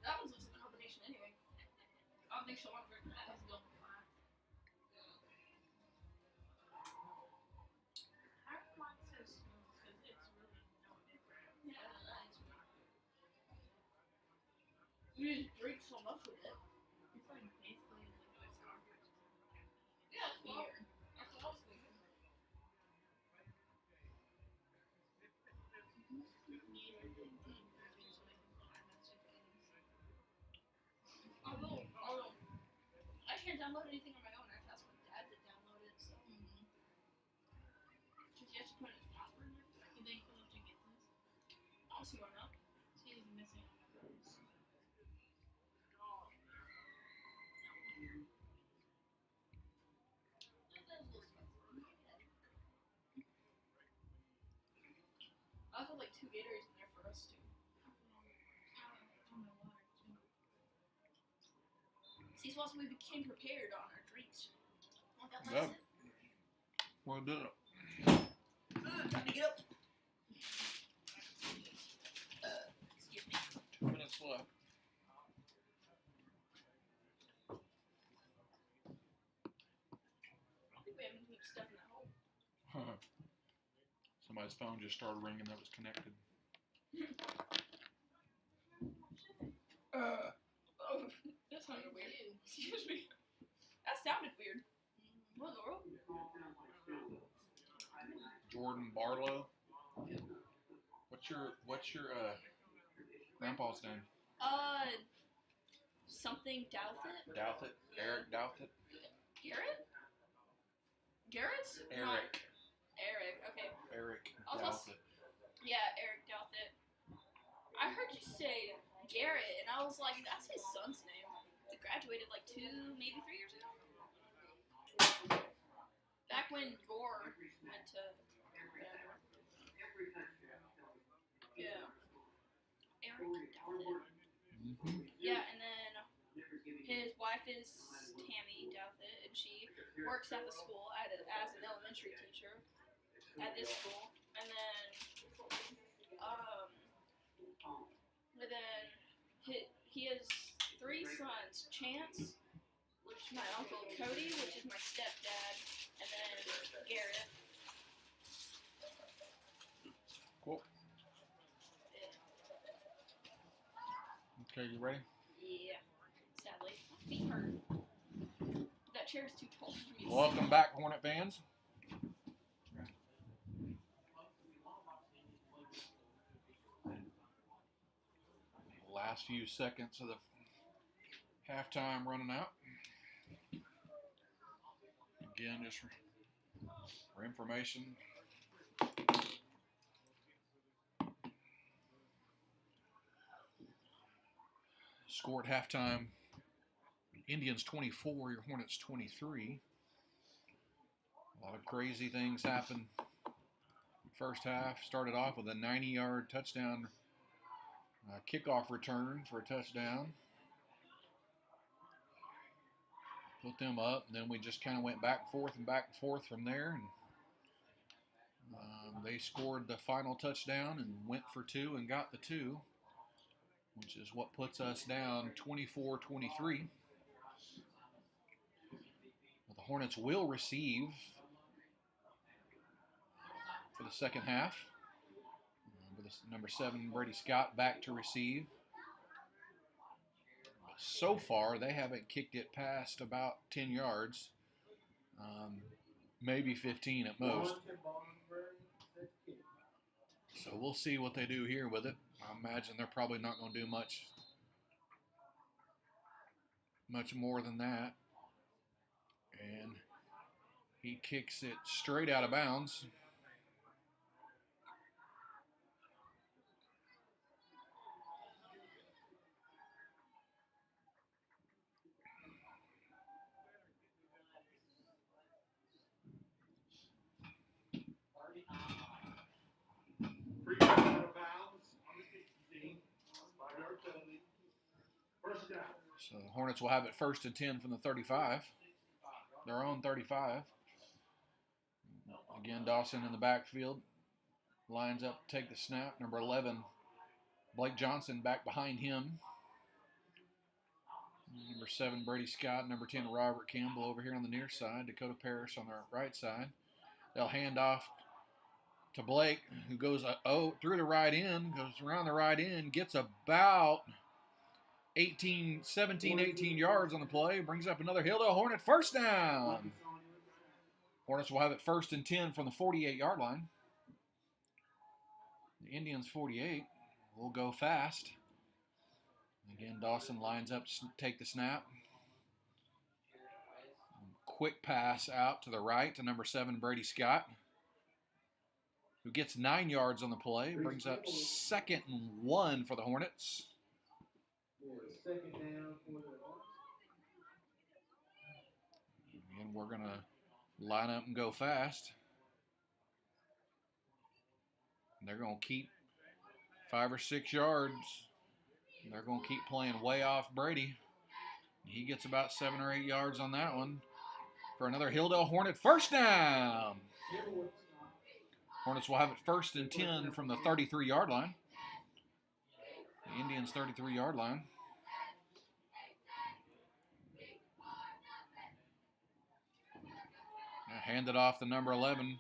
That was just a combination anyway. I don't think she'll want to drink that. It's going to be fine. I don't like so smooth because it's really no different. Yeah, that's you just drink so much with it. It's like basically like a sour. Yeah, it's weird. That's what I was thinking. Although, I can't download anything on my own. I have to ask my dad to download it. So. Because you have to put his password in there. You think he'll have to get this? I'll see why not. See, he's missing. I also have like 2 Gatorades in there for us too. See, so also we became prepared on our drinks. Want that Yep. lesson? Well done. Time to get up. Excuse me. 2 minutes left. I think we have any stuff in that hole. Somebody's phone just started ringing that was connected. Oh, that sounded weird. Excuse me. That sounded weird. What in the world? Jordan Barlow. What's your grandpa's name? Something Douthit? Douthit? Eric Douthit? Garrett? Garrett's? Eric. Eric, okay. Eric Also, Douthit. Yeah, Eric Douthit. I heard you say Garrett, and I was like, that's his son's name. He graduated like 2, maybe 3 years ago. Back when Gore went to whatever. Yeah. Eric Douthit. Mm-hmm. Yeah, and then his wife is Tammy Douthit, and she works at the school as an elementary teacher at this school. And then, he has 3 sons: Chance, which is my uncle; Cody, which is my stepdad; and then Garrett. Cool. Yeah. Okay, you ready? Yeah. Sadly, my feet hurt. That chair is too tall for me. Welcome back, Hornet fans. Last few seconds of the halftime running out. Again, just for information. Score at halftime: Indians 24, your Hornets 23. A lot of crazy things happened. First half started off with a 90-yard touchdown kickoff return for a touchdown. Put them up, and then we just kind of went back and forth from there. And they scored the final touchdown and went for 2 and got the 2, which is what puts us down 24-23. The Hornets will receive for the second half. With number 7, Brady Scott, back to receive. So far, they haven't kicked it past about 10 yards, maybe 15 at most. So we'll see what they do here with it. I imagine they're probably not going to do much more than that. And he kicks it straight out of bounds. Free out of bounds on the 16. 5-yard penalty. First down. So the Hornets will have it 1st and 10 from the 35. Their own 35. Again, Dawson in the backfield. Lines up to take the snap. Number 11, Blake Johnson back behind him. Number 7, Brady Scott. Number 10, Robert Campbell over here on the near side. Dakota Parrish on the right side. They'll hand off to Blake, who goes through the right end, goes around the right end, gets about 18 yards on the play, brings up another Hilldale Hornet first down. Hornets will have it 1st and 10 from the 48-yard line. The Indians 48 will go fast. Again, Dawson lines up to take the snap. Quick pass out to the right to number 7, Brady Scott, who gets 9 yards on the play, brings up 2nd and 1 for the Hornets. Second down for the Hornets. And we're going to line up and go fast. And they're going to keep 5 or 6 yards. They're going to keep playing way off Brady. He gets about 7 or 8 yards on that one for another Hilldale Hornet first down. Hornets will have it 1st and 10 from the 33-yard line. The Indians' 33-yard line. Handed off to number 11.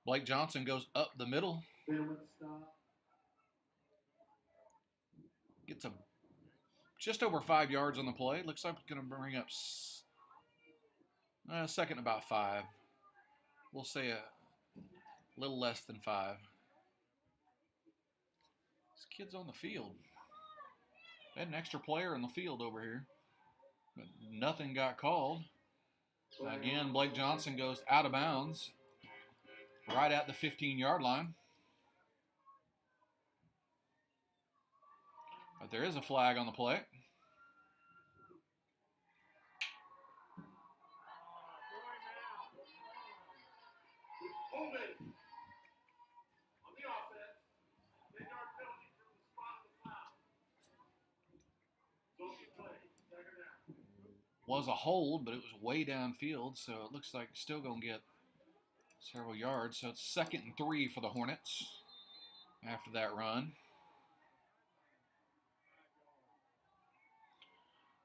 Blake Johnson goes up the middle. Gets just over 5 yards on the play. Looks like it's going to bring up 2nd about 5. We'll say a little less than 5. This kid's on the field. They had an extra player in the field over here, but nothing got called. Again, Blake Johnson goes out of bounds right at the 15-yard line. But there is a flag on the play. Was a hold, but it was way downfield, so it looks like it's still going to get several yards. So it's 2nd and 3 for the Hornets after that run.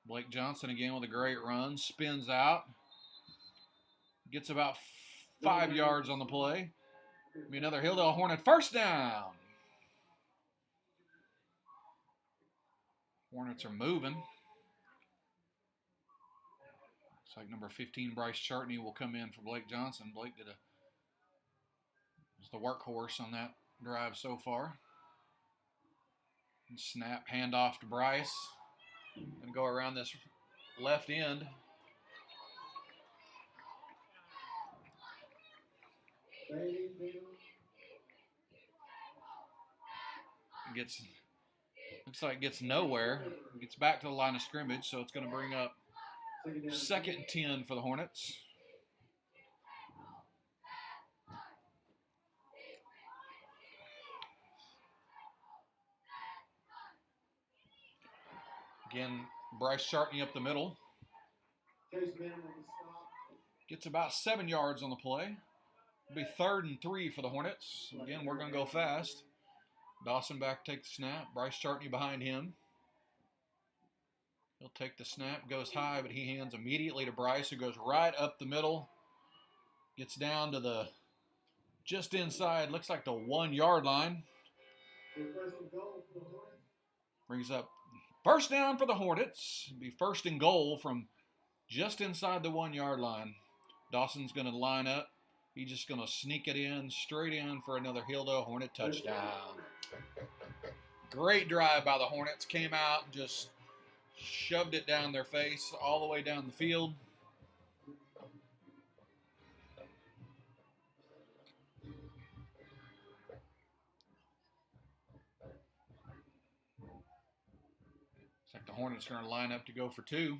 Blake Johnson again with a great run, spins out, gets about 5 yards on the play. Be another Hilldale Hornet first down. Hornets are moving. Looks like number 15, Bryce Chartney, will come in for Blake Johnson. Blake was the workhorse on that drive so far. And snap, handoff to Bryce. And go around this left end. Looks like it gets nowhere. Gets back to the line of scrimmage, so it's going to bring up 2nd and 10 for the Hornets. Again, Bryce Chartney up the middle. Gets about 7 yards on the play. It'll be 3rd and 3 for the Hornets. Again, we're going to go fast. Dawson back to take the snap. Bryce Chartney behind him. He'll take the snap, goes high, but he hands immediately to Bryce, who goes right up the middle. Gets down to the just inside, looks like the 1-yard line. Brings up first down for the Hornets. It'll be 1st and goal from just inside the 1-yard line. Dawson's going to line up. He's just going to sneak it in, straight in for another Hilldale Hornet touchdown. Great drive by the Hornets. Came out and just shoved it down their face all the way down the field. Looks like the Hornets are going to line up to go for 2.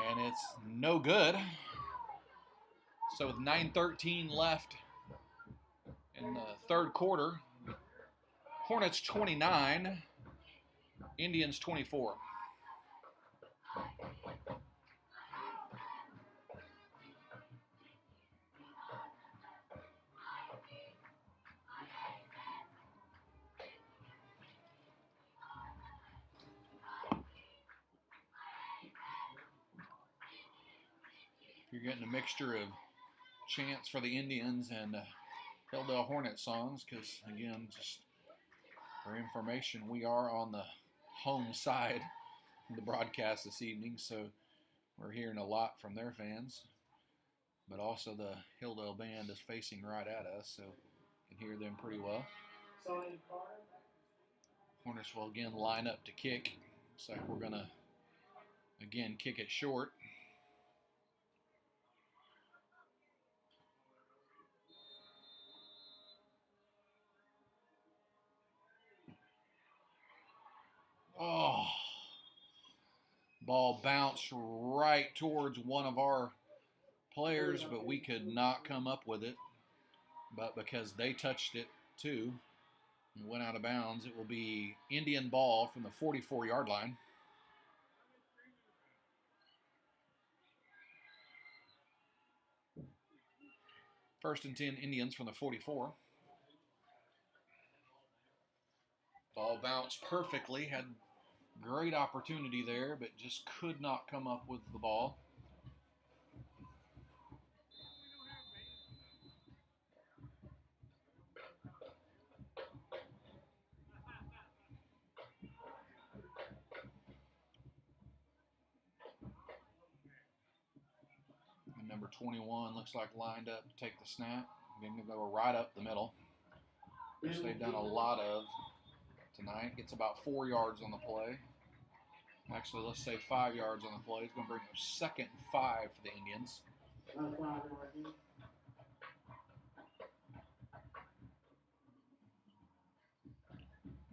And it's no good. So with 9:13 left in the 3rd quarter, Hornets 29, Indians 24. You're getting a mixture of chants for the Indians and Hilldale Hornet songs because, again, just for information, we are on the home side of the broadcast this evening, so we're hearing a lot from their fans. But also the Hilldale band is facing right at us, so you can hear them pretty well. Hornets will again line up to kick. Looks like we're going to, again, kick it short. Oh, ball bounced right towards one of our players, but we could not come up with it. But because they touched it too and went out of bounds, it will be Indian ball from the 44-yard line. First and 10 Indians from the 44. Ball bounced perfectly, had great opportunity there, but just could not come up with the ball. And number 21 looks like lined up to take the snap. Going to go right up the middle, which they've done a lot of tonight. Gets about 4 yards on the play. Actually, let's say 5 yards on the play. He's going to bring up 2nd and 5 for the Indians.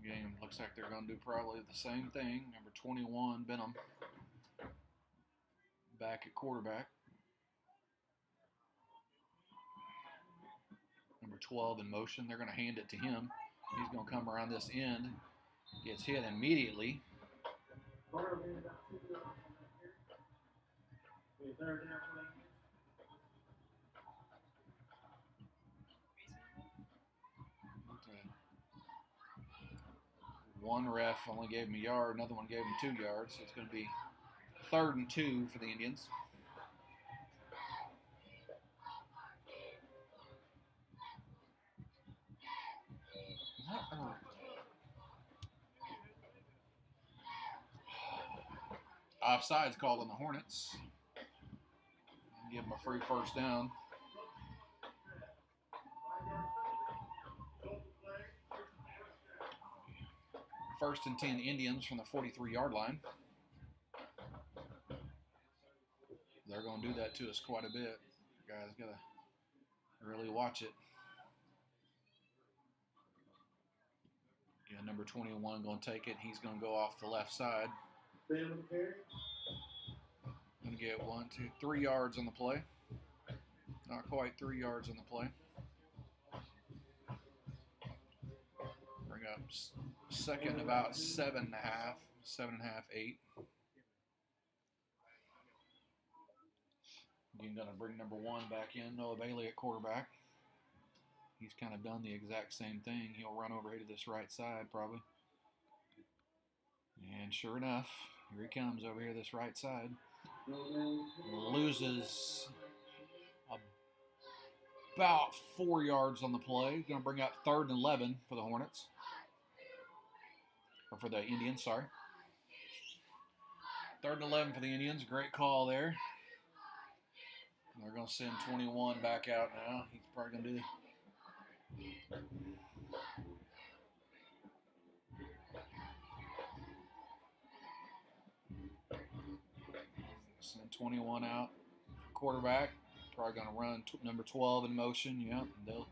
Game looks like they're going to do probably the same thing. Number 21, Benham, back at quarterback. Number 12 in motion. They're going to hand it to him. He's going to come around this end. Gets hit immediately. One ref only gave him a yard. Another one gave him 2 yards. So it's going to be 3rd and 2 for the Indians. Offside's called on the Hornets. Give them a free first down. First and 10 Indians from the 43-yard line. They're going to do that to us quite a bit. You guys got to really watch it. Yeah, number 21 going to take it. He's going to go off the left side. Going to get 1, 2, 3 yards on the play. Not quite 3 yards on the play. Bring up 2nd about 7.5, 7.5, 8. Again, going to bring number 1 back in. Noah Bailey at quarterback. He's kind of done the exact same thing. He'll run over here to this right side probably. And sure enough, here he comes over here this right side. Loses about 4 yards on the play. Going to bring up 3rd and 11 for the Hornets. Or for the Indians, sorry. 3rd and 11 for the Indians. Great call there. They're going to send 21 back out now. He's probably going to do send 21 out. Quarterback. Probably going to run number 12 in motion. Yep. They'll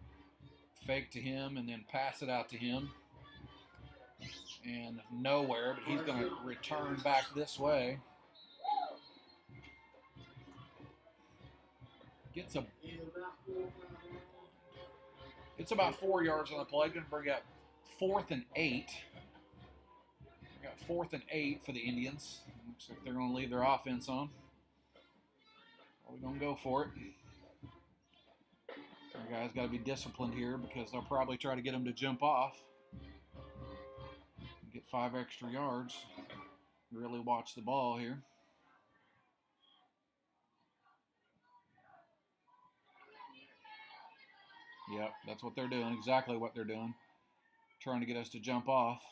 fake to him and then pass it out to him. And nowhere, but he's going to return back this way. Gets about 4 yards on the play. Going to bring up 4th and 8. We got 4th and 8 for the Indians. Looks like they're going to leave their offense on. We're going to go for it. Our guys got to be disciplined here because they'll probably try to get them to jump off and get 5 extra yards. Really watch the ball here. Yep, that's what they're doing. Exactly what they're doing. Trying to get us to jump off.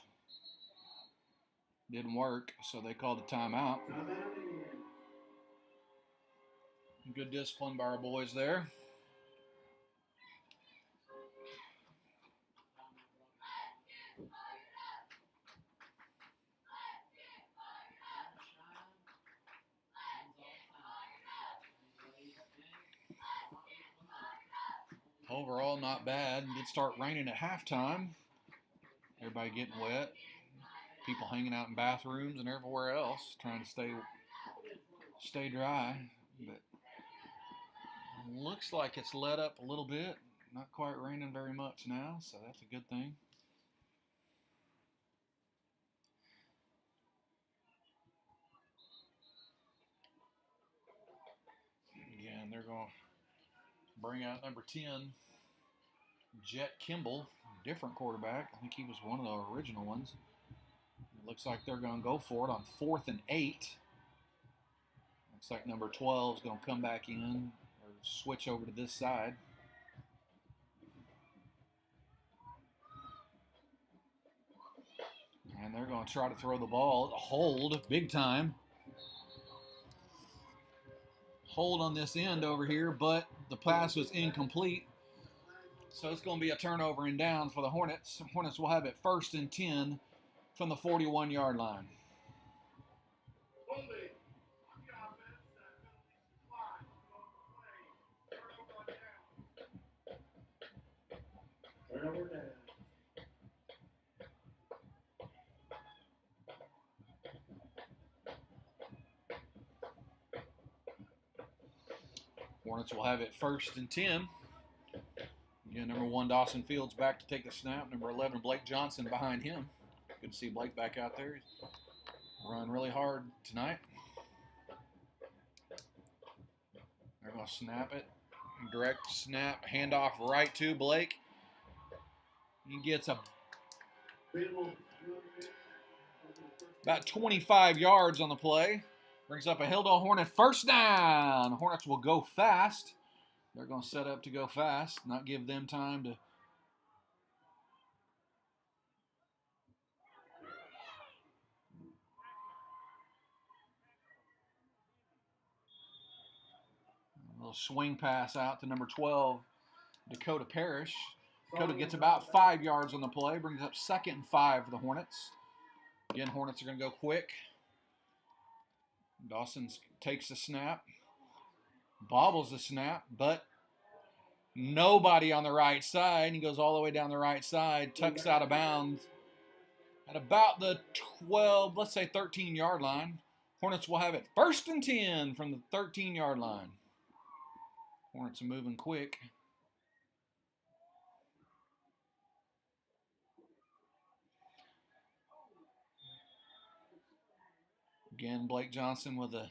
Didn't work, so they called a timeout. Good discipline by our boys there. Overall, not bad. It did start raining at halftime. Everybody getting wet. People hanging out in bathrooms and everywhere else, trying to stay dry. But looks like it's let up a little bit. Not quite raining very much now, so that's a good thing. Again, they're going to bring out number 10, Jet Kimball, different quarterback. I think he was one of the original ones. It looks like they're going to go for it on 4th and 8. Looks like number 12 is going to come back in or switch over to this side. And they're going to try to throw the ball. Hold, big time. Hold on this end over here, but the pass was incomplete. So it's going to be a turnover and down for the Hornets. Hornets will have it 1st and 10 from the 41-yard line. Turnover down. Hornets will have it 1st and 10. Again, number 1, Dawson Fields back to take the snap. Number 11, Blake Johnson behind him. Good to see Blake back out there. He's run really hard tonight. They're going to snap it. Direct snap, handoff right to Blake. He gets about 25 yards on the play. Brings up a Hilldale Hornet 1st down. The Hornets will go fast. They're going to set up to go fast, not give them time to. A little swing pass out to number 12, Dakota Parrish. Dakota gets about 5 yards on the play, brings up 2nd and 5 for the Hornets. Again, Hornets are going to go quick. Dawson takes the snap, bobbles the snap, but nobody on the right side. He goes all the way down the right side, tucks out of bounds at about the 12, let's say 13-yard line. Hornets will have it 1st and 10 from the 13-yard line. Hornets are moving quick. Again, Blake Johnson with a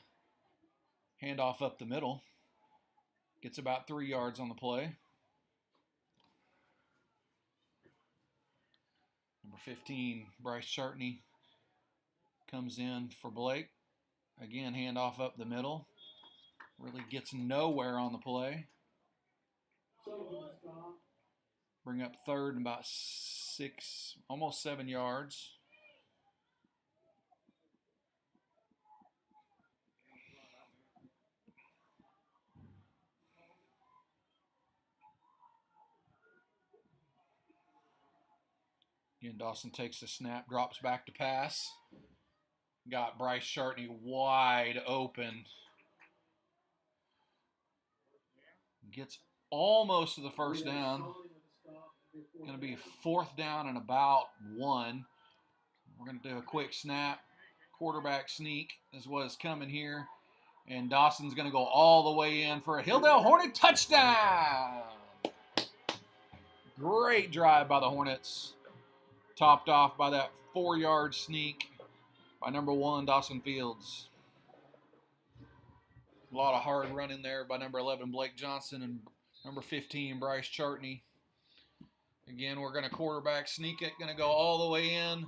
handoff up the middle. Gets about 3 yards on the play. Number 15, Bryce Chartney, comes in for Blake. Again, handoff up the middle. Really gets nowhere on the play. Bring up 3rd and about 6, almost 7 yards. Again, Dawson takes the snap, drops back to pass. Got Bryce Chartney wide open. Gets almost to the 1st down. Going to be 4th down and about 1. We're going to do a quick snap. Quarterback sneak is what is coming here. And Dawson's going to go all the way in for a Hilldale Hornet touchdown. Great drive by the Hornets. Topped off by that 4-yard sneak by number 1, Dawson Fields. A lot of hard running there by number 11, Blake Johnson, and number 15, Bryce Chartney. Again, we're going to quarterback sneak it, going to go all the way in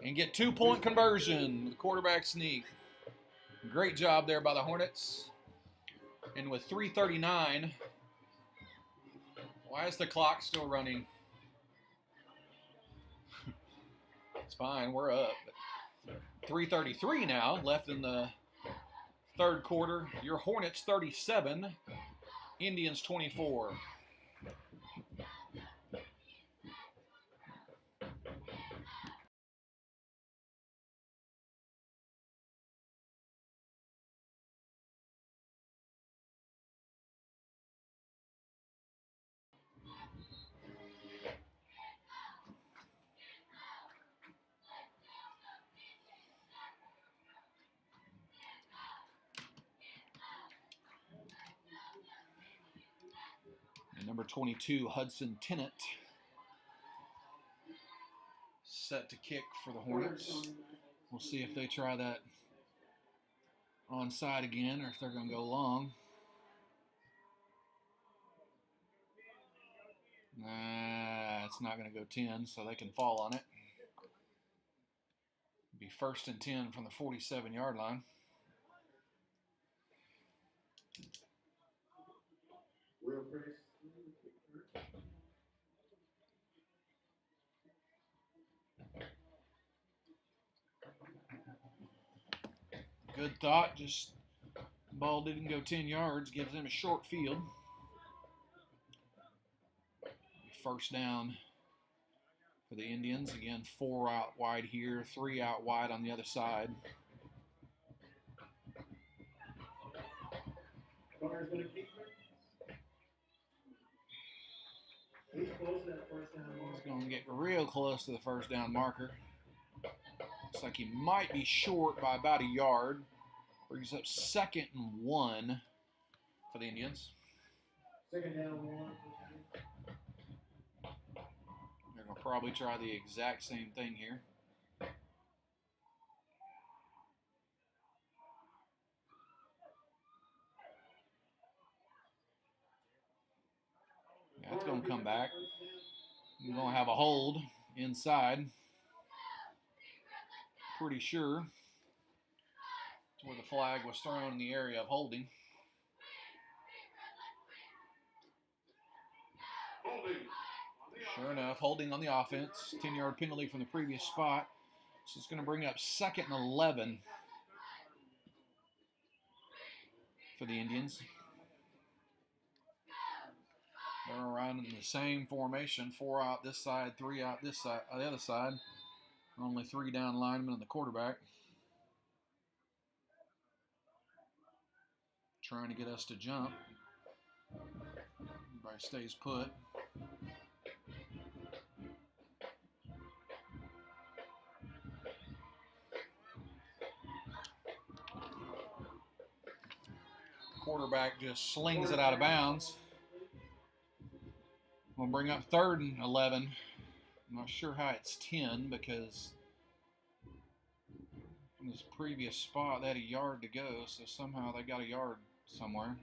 and get 2-point conversion. The quarterback sneak. Great job there by the Hornets. And with 3:39, why is the clock still running? It's fine, we're up. 3:33 now, left in the third quarter. Your Hornets 37, Indians 24. And number 22, Hudson Tennant, set to kick for the Hornets. We'll see if they try that onside again or if they're going to go long. It's not going to go 10, so they can fall on it. Be 1st and 10 from the 47-yard line. Good thought, just ball didn't go 10 yards, gives them a short field. 1st down for the Indians. Again, 4 out wide here, 3 out wide on the other side. He's close to that first down marker. He's going to get real close to the 1st down marker. Looks like he might be short by about a yard. Brings up 2nd and 1 for the Indians. 2nd down 1. They're going to probably try the exact same thing here. Yeah, it's going to come back. We're going to have a hold inside. Pretty sure it's where the flag was thrown in the area of holding. Sure enough, holding on the offense. 10-yard penalty from the previous spot. So it's going to bring up 2nd and 11 for the Indians. They're around in the same formation. 4 out this side, 3 out this side, on the other side. Only 3 down linemen and the quarterback. Trying to get us to jump. Everybody stays put. Quarterback just slings it out of bounds. We'll bring up 3rd and 11. I'm not sure how it's 10 because in this previous spot they had a yard to go, so somehow they got a yard somewhere.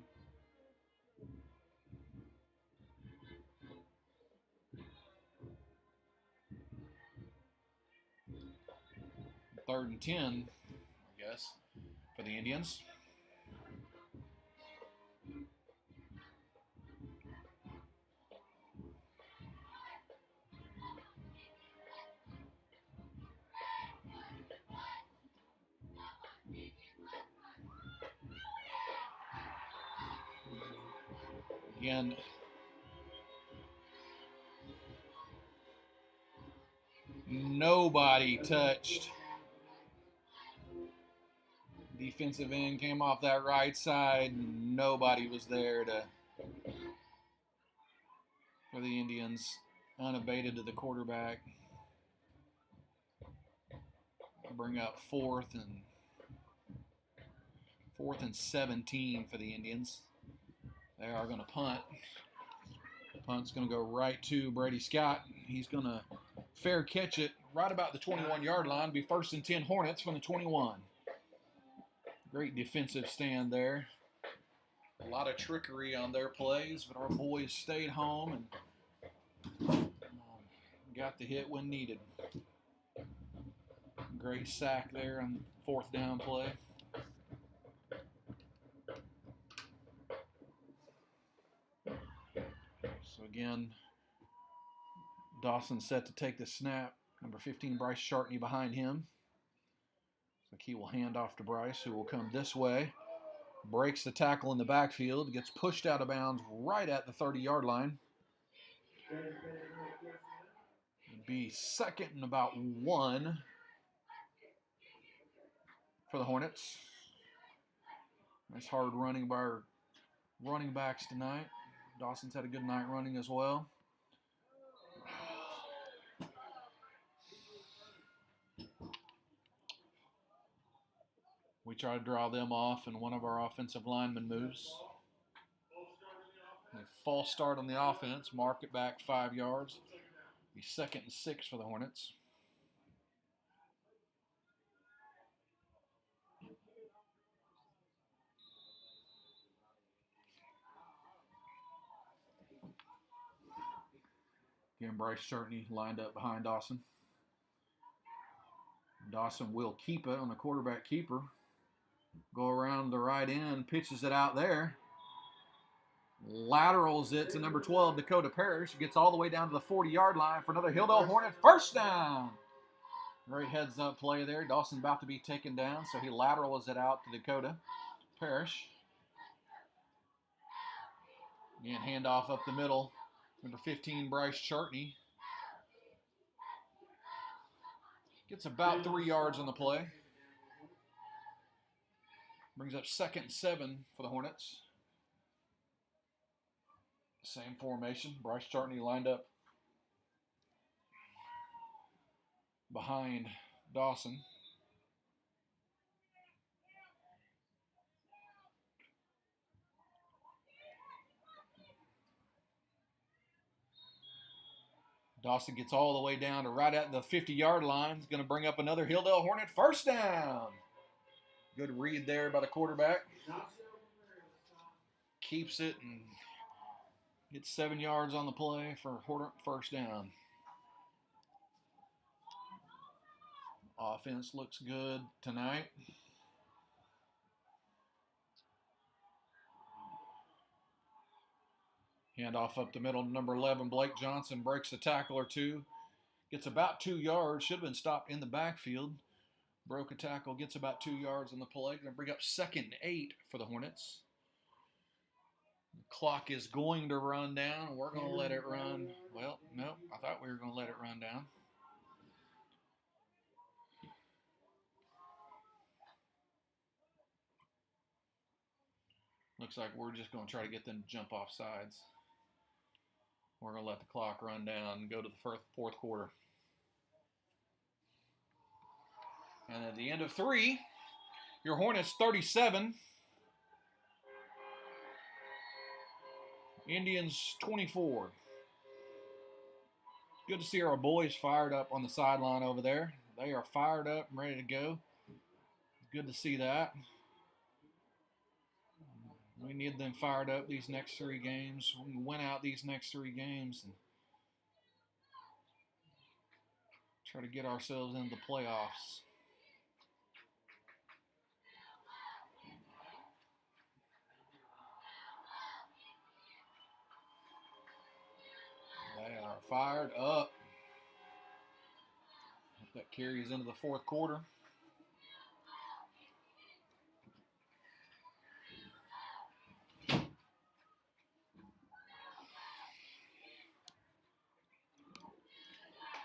Third and 10, I guess, for the Indians. Again, nobody touched. Defensive end came off that right side. Nobody was there for the Indians. Unabated to the quarterback. Bring up 4th and 17 for the Indians. They are going to punt. Punt's going to go right to Brady Scott. He's going to fair catch it right about the 21-yard line. Be 1st and 10 Hornets from the 21. Great defensive stand there. A lot of trickery on their plays, but our boys stayed home and got the hit when needed. Great sack there on the 4th down play. So again, Dawson set to take the snap. Number 15, Bryce Chartney behind him. So he will hand off to Bryce, who will come this way. Breaks the tackle in the backfield. Gets pushed out of bounds right at the 30-yard line. It'd be 2nd and about 1 for the Hornets. Nice hard running by our running backs tonight. Dawson's had a good night running as well. We try to draw them off, and one of our offensive linemen moves. A false start on the offense. Mark it back 5 yards. Be 2nd and 6 for the Hornets. Again, Bryce Chartney lined up behind Dawson. Dawson will keep it on the quarterback keeper. Go around the right end, pitches it out there. Laterals it to number 12, Dakota Parrish. Gets all the way down to the 40-yard line for another Hilldale Hornet first down. Great heads-up play there. Dawson about to be taken down, so he laterals it out to Dakota Parrish. Again, handoff up the middle. Number 15, Bryce Chartney. Gets about 3 yards on the play. Brings up 2nd and 7 for the Hornets. Same formation. Bryce Chartney lined up behind Dawson. Dawson gets all the way down to right at the 50-yard line. He's going to bring up another Hilldale Hornet first down. Good read there by the quarterback. Keeps it and gets 7 yards on the play for Hornet first down. Offense looks good tonight. Handoff up the middle to number 11, Blake Johnson. Breaks a tackle or two. Gets about 2 yards. Should have been stopped in the backfield. Broke a tackle. Gets about 2 yards on the play. Going to bring up 2nd and 8 for the Hornets. The clock is going to run down. We're going to let it run. Well, nope. I thought we were going to let it run down. Looks like we're just going to try to get them to jump off sides. We're going to let the clock run down and go to the fourth quarter. And at the end of 3, your Hornets 37. Indians 24. Good to see our boys fired up on the sideline over there. They are fired up and ready to go. Good to see that. We need them fired up these next 3 games. We can win out these next 3 games and try to get ourselves into the playoffs. They are fired up. Hope that carries into the fourth quarter.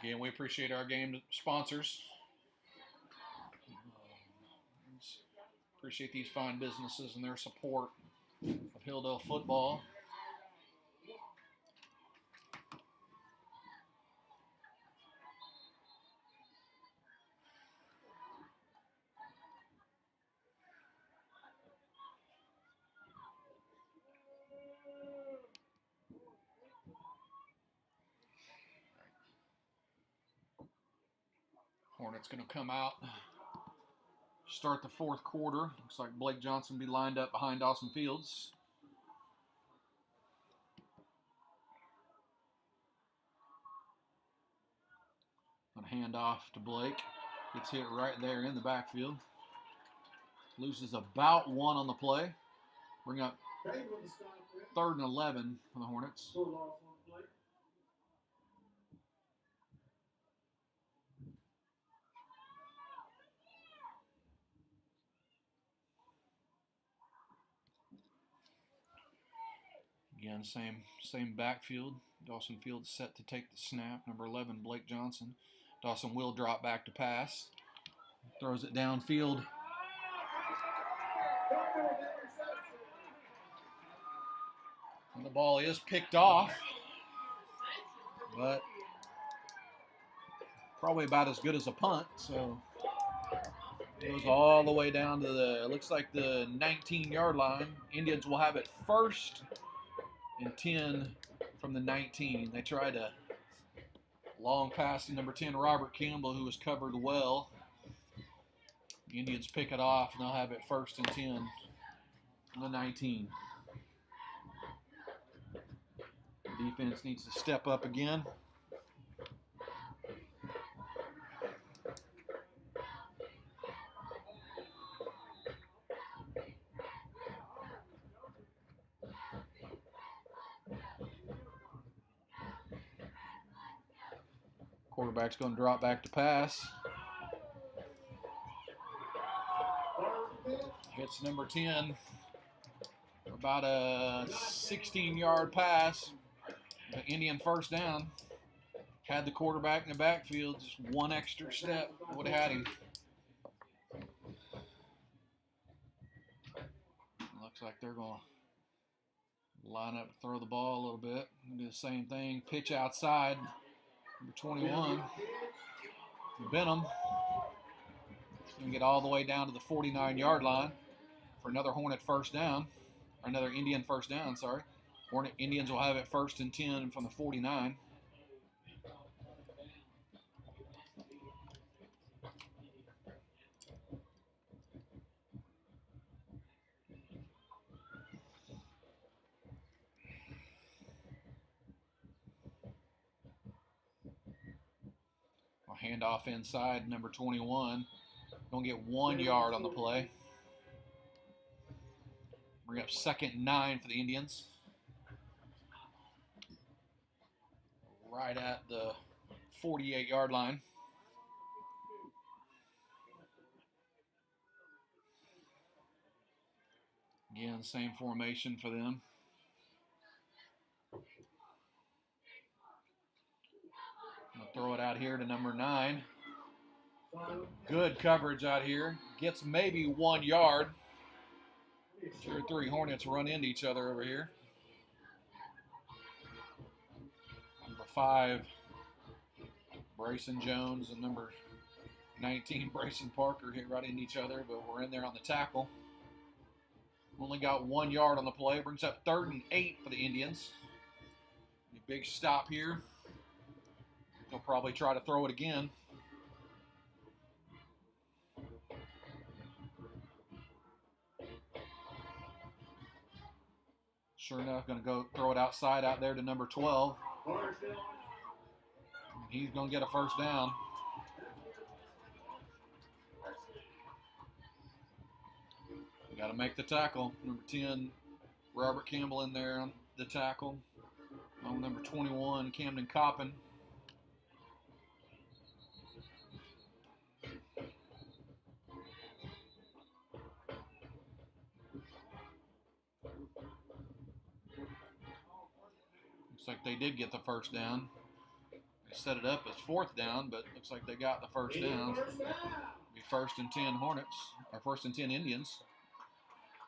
Again, we appreciate our game sponsors. Appreciate these fine businesses and their support of Hilldale football. Hornets going to come out, start the fourth quarter. Looks like Blake Johnson will be lined up behind Dawson Fields. Going to hand off to Blake. Gets hit right there in the backfield. Loses about 1 on the play. Bring up 3rd and 11 for the Hornets. Again, same backfield. Dawson Fields set to take the snap. Number 11, Blake Johnson. Dawson will drop back to pass. Throws it downfield. And the ball is picked off, but probably about as good as a punt. So it goes all the way down to it looks like the 19-yard line. Indians will have it 1st and 10 from the 19. They tried a long pass to number 10, Robert Campbell, who was covered well. The Indians pick it off, and they'll have it 1st and 10 from the 19. The defense needs to step up again. Quarterback's going to drop back to pass. Hits number 10. About a 16-yard pass. The Indian 1st down. Had the quarterback in the backfield. Just 1 extra step would have had him. Looks like they're going to line up, throw the ball a little bit. Do the same thing. Pitch outside. Number 21, Benham. Going to get all the way down to the 49-yard line for another Hornet 1st down. Or another Indian 1st down, sorry. Hornet Indians will have it 1st and 10 from the 49. Hand off inside, number 21. Going to get 1 yard on the play. Bring up 2nd and 9 for the Indians. Right at the 48-yard line. Again, same formation for them. Throw it out here to number 9. Good coverage out here. Gets maybe 1 yard. 2 or 3 Hornets run into each other over here. Number 5, Brayson Jones, and number 19, Brayson Parker, hit right into each other, but we're in there on the tackle. Only got 1 yard on the play. Brings up 3rd and 8 for the Indians. A big stop here. He'll probably try to throw it again. Sure enough, going to go throw it outside out there to number 12. He's going to get a 1st down. Got to make the tackle. Number 10, Robert Campbell in there on the tackle. On number 21, Camden Coppin. Looks like they did get the 1st down. They set it up as 4th down, but looks like they got the 1st down. Be 1st and 10 Hornets, or 1st and 10 Indians.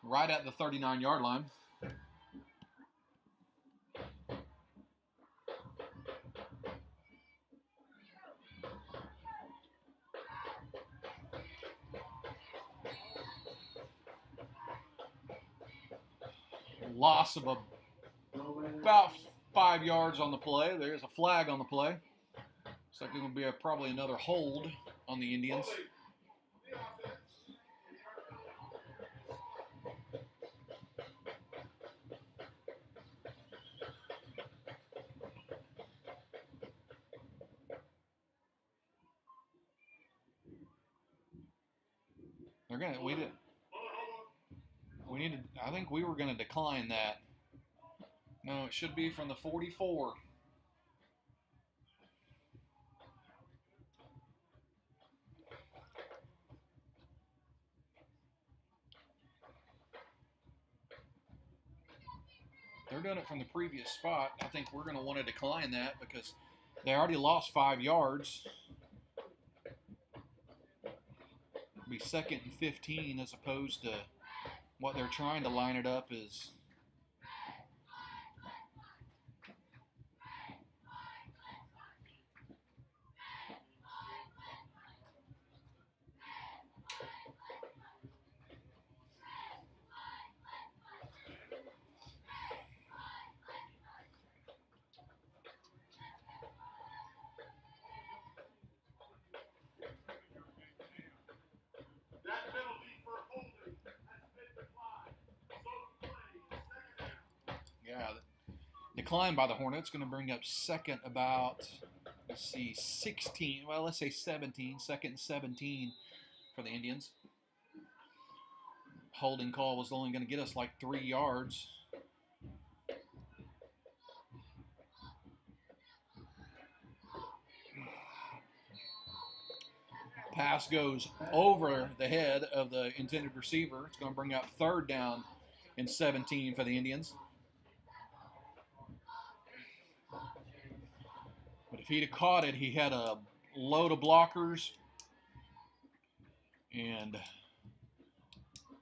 Right at the 39-yard line. Loss of about 5 yards on the play. There's a flag on the play. Looks like it will be probably another hold on the Indians. They're gonna. We need to. I think we were gonna decline that. No, it should be from the 44. They're doing it from the previous spot. I think we're going to want to decline that because they already lost 5 yards. It'll be 2nd and 15 as opposed to what they're trying to line it up is. Yeah, decline by the Hornets, going to bring up second about, let's see, 16. Well, let's say 17. 2nd and 17 for the Indians. Holding call was only going to get us like 3 yards. Pass goes over the head of the intended receiver. It's going to bring up 3rd down and 17 for the Indians. But if he'd have caught it, he had a load of blockers and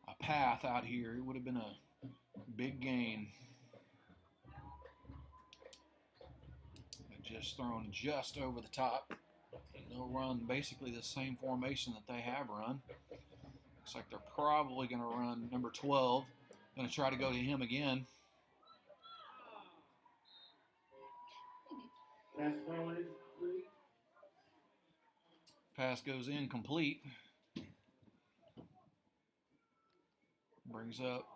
a path out here. It would have been a big gain. Just thrown just over the top. They'll run basically the same formation that they have run. Looks like they're probably going to run number 12. Going to try to go to him again. Pass goes incomplete. Brings up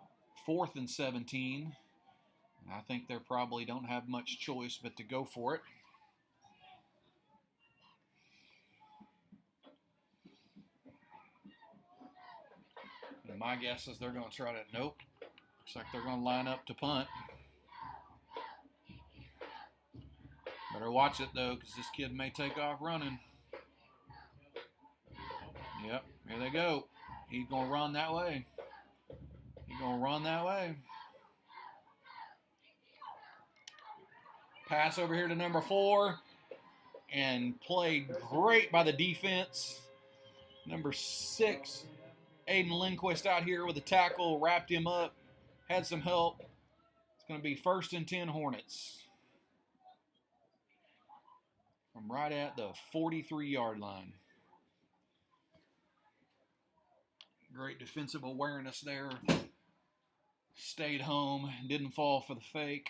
4th and 17. I think they probably don't have much choice but to go for it. And my guess is they're going to try to, nope. Looks like they're going to line up to punt. Better watch it, though, because this kid may take off running. Yep, here they go. He's going to run that way. He's going to run that way. Pass over here to number 4. And played great by the defense. Number 6, Aiden Lindquist out here with a tackle. Wrapped him up. Had some help. It's going to be 1st and 10 Hornets. From right at the 43-yard line. Great defensive awareness there. Stayed home. Didn't fall for the fake.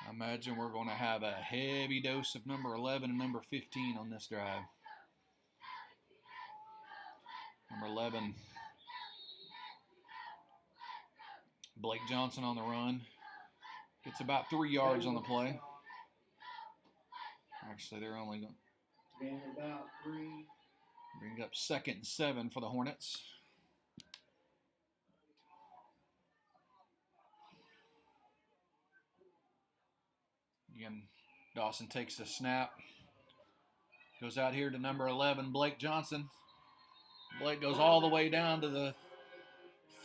I imagine we're going to have a heavy dose of number 11 and number 15 on this drive. Number 11, Blake Johnson on the run. Gets about 3 yards on the play. Actually, they're only going to bring up 2nd and 7 for the Hornets. Again, Dawson takes the snap. Goes out here to number 11, Blake Johnson. Blake goes all the way down to the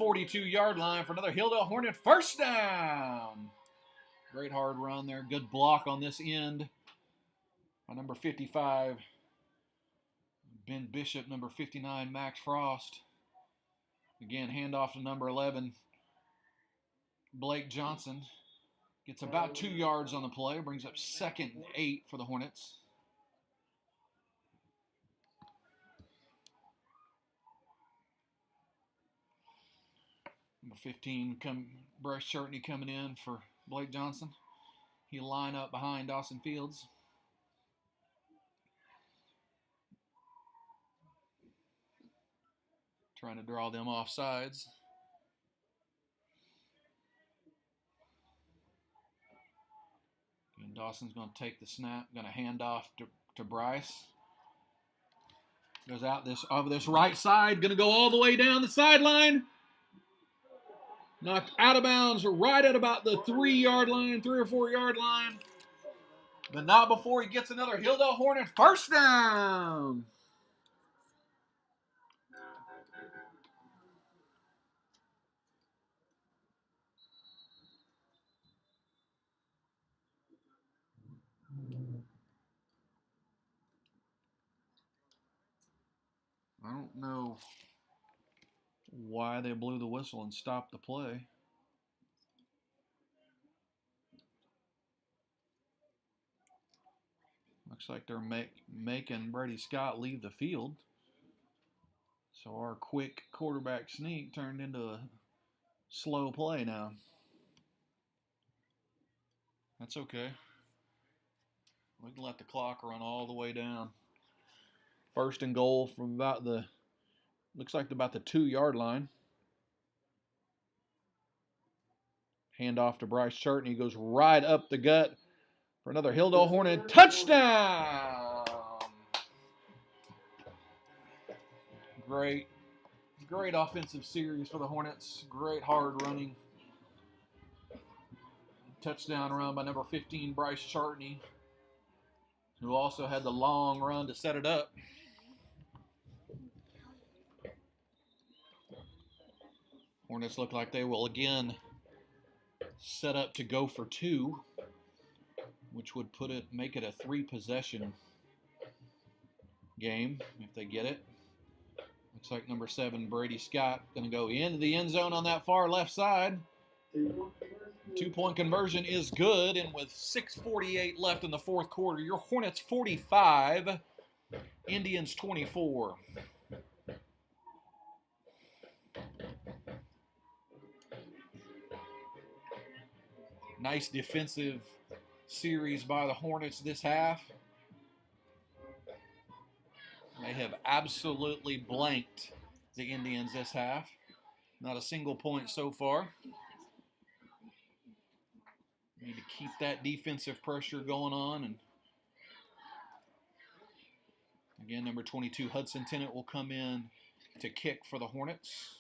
42-yard line for another Hilldale Hornet first down. Great hard run there. Good block on this end by number 55, Ben Bishop, number 59, Max Frost. Again, handoff to number 11, Blake Johnson. Gets about 2 yards on the play. Brings up 2nd and 8 for the Hornets. Number 15, Bryce Churtney coming in for Blake Johnson. He'll line up behind Dawson Fields. Trying to draw them off sides. And Dawson's going to take the snap, going to hand off to Bryce. Goes out over this right side, going to go all the way down the sideline. Knocked out of bounds right at about the 3-yard line, 3 or 4 yard line. But not before he gets another Hilldale Hornet first down. I don't know why they blew the whistle and stopped the play. Looks like they're making Brady Scott leave the field. So our quick quarterback sneak turned into a slow play now. That's okay. We can let the clock run all the way down. First and goal from about the 2-yard line. Hand off to Bryce Churtney. Goes right up the gut for another Hilldale Hornet touchdown. Great offensive series for the Hornets. Great hard running. Touchdown run by number 15, Bryce Churtney, who also had the long run to set it up. Hornets look like they will again set up to go for 2, which would make it a 3-possession game if they get it. Looks like number 7, Brady Scott, going to go into the end zone on that far left side. 2-point conversion is good, and with 6:48 left in the fourth quarter, your Hornets 45, Indians 24. Nice defensive series by the Hornets this half. They have absolutely blanked the Indians this half. Not a single point so far. Need to keep that defensive pressure going on. And again, number 22, Hudson Tennant, will come in to kick for the Hornets.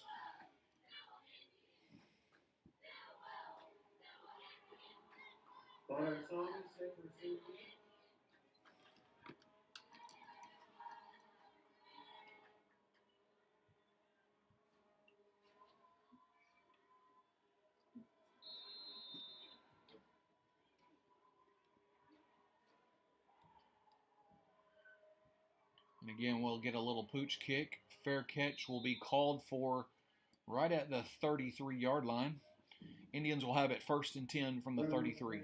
And again, we'll get a little pooch kick. Fair catch will be called for right at the 33-yard line. Indians will have it 1st and 10 from the 33.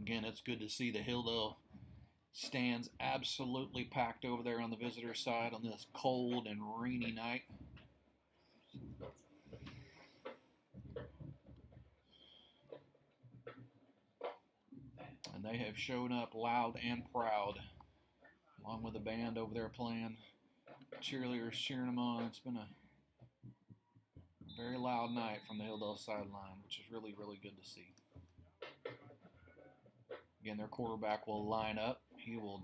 Again, it's good to see the Hilldale stands absolutely packed over there on the visitor side on this cold and rainy night. And they have shown up loud and proud, along with the band over there playing, cheerleaders cheering them on. It's been a very loud night from the Hilldale sideline, which is really, really good to see. Again, their quarterback will line up. He will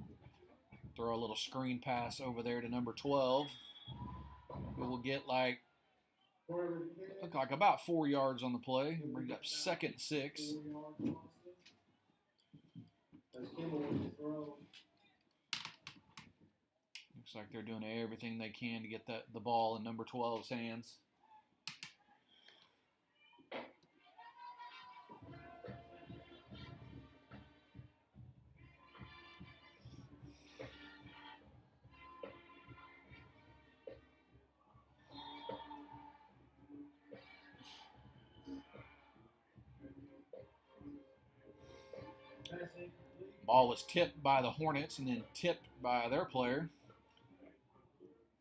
throw a little screen pass over there to number 12. We will get look like about 4 yards on the play. Bring up 2nd and 6. Looks like they're doing everything they can to get the ball in number 12's hands. Ball was tipped by the Hornets and then tipped by their player.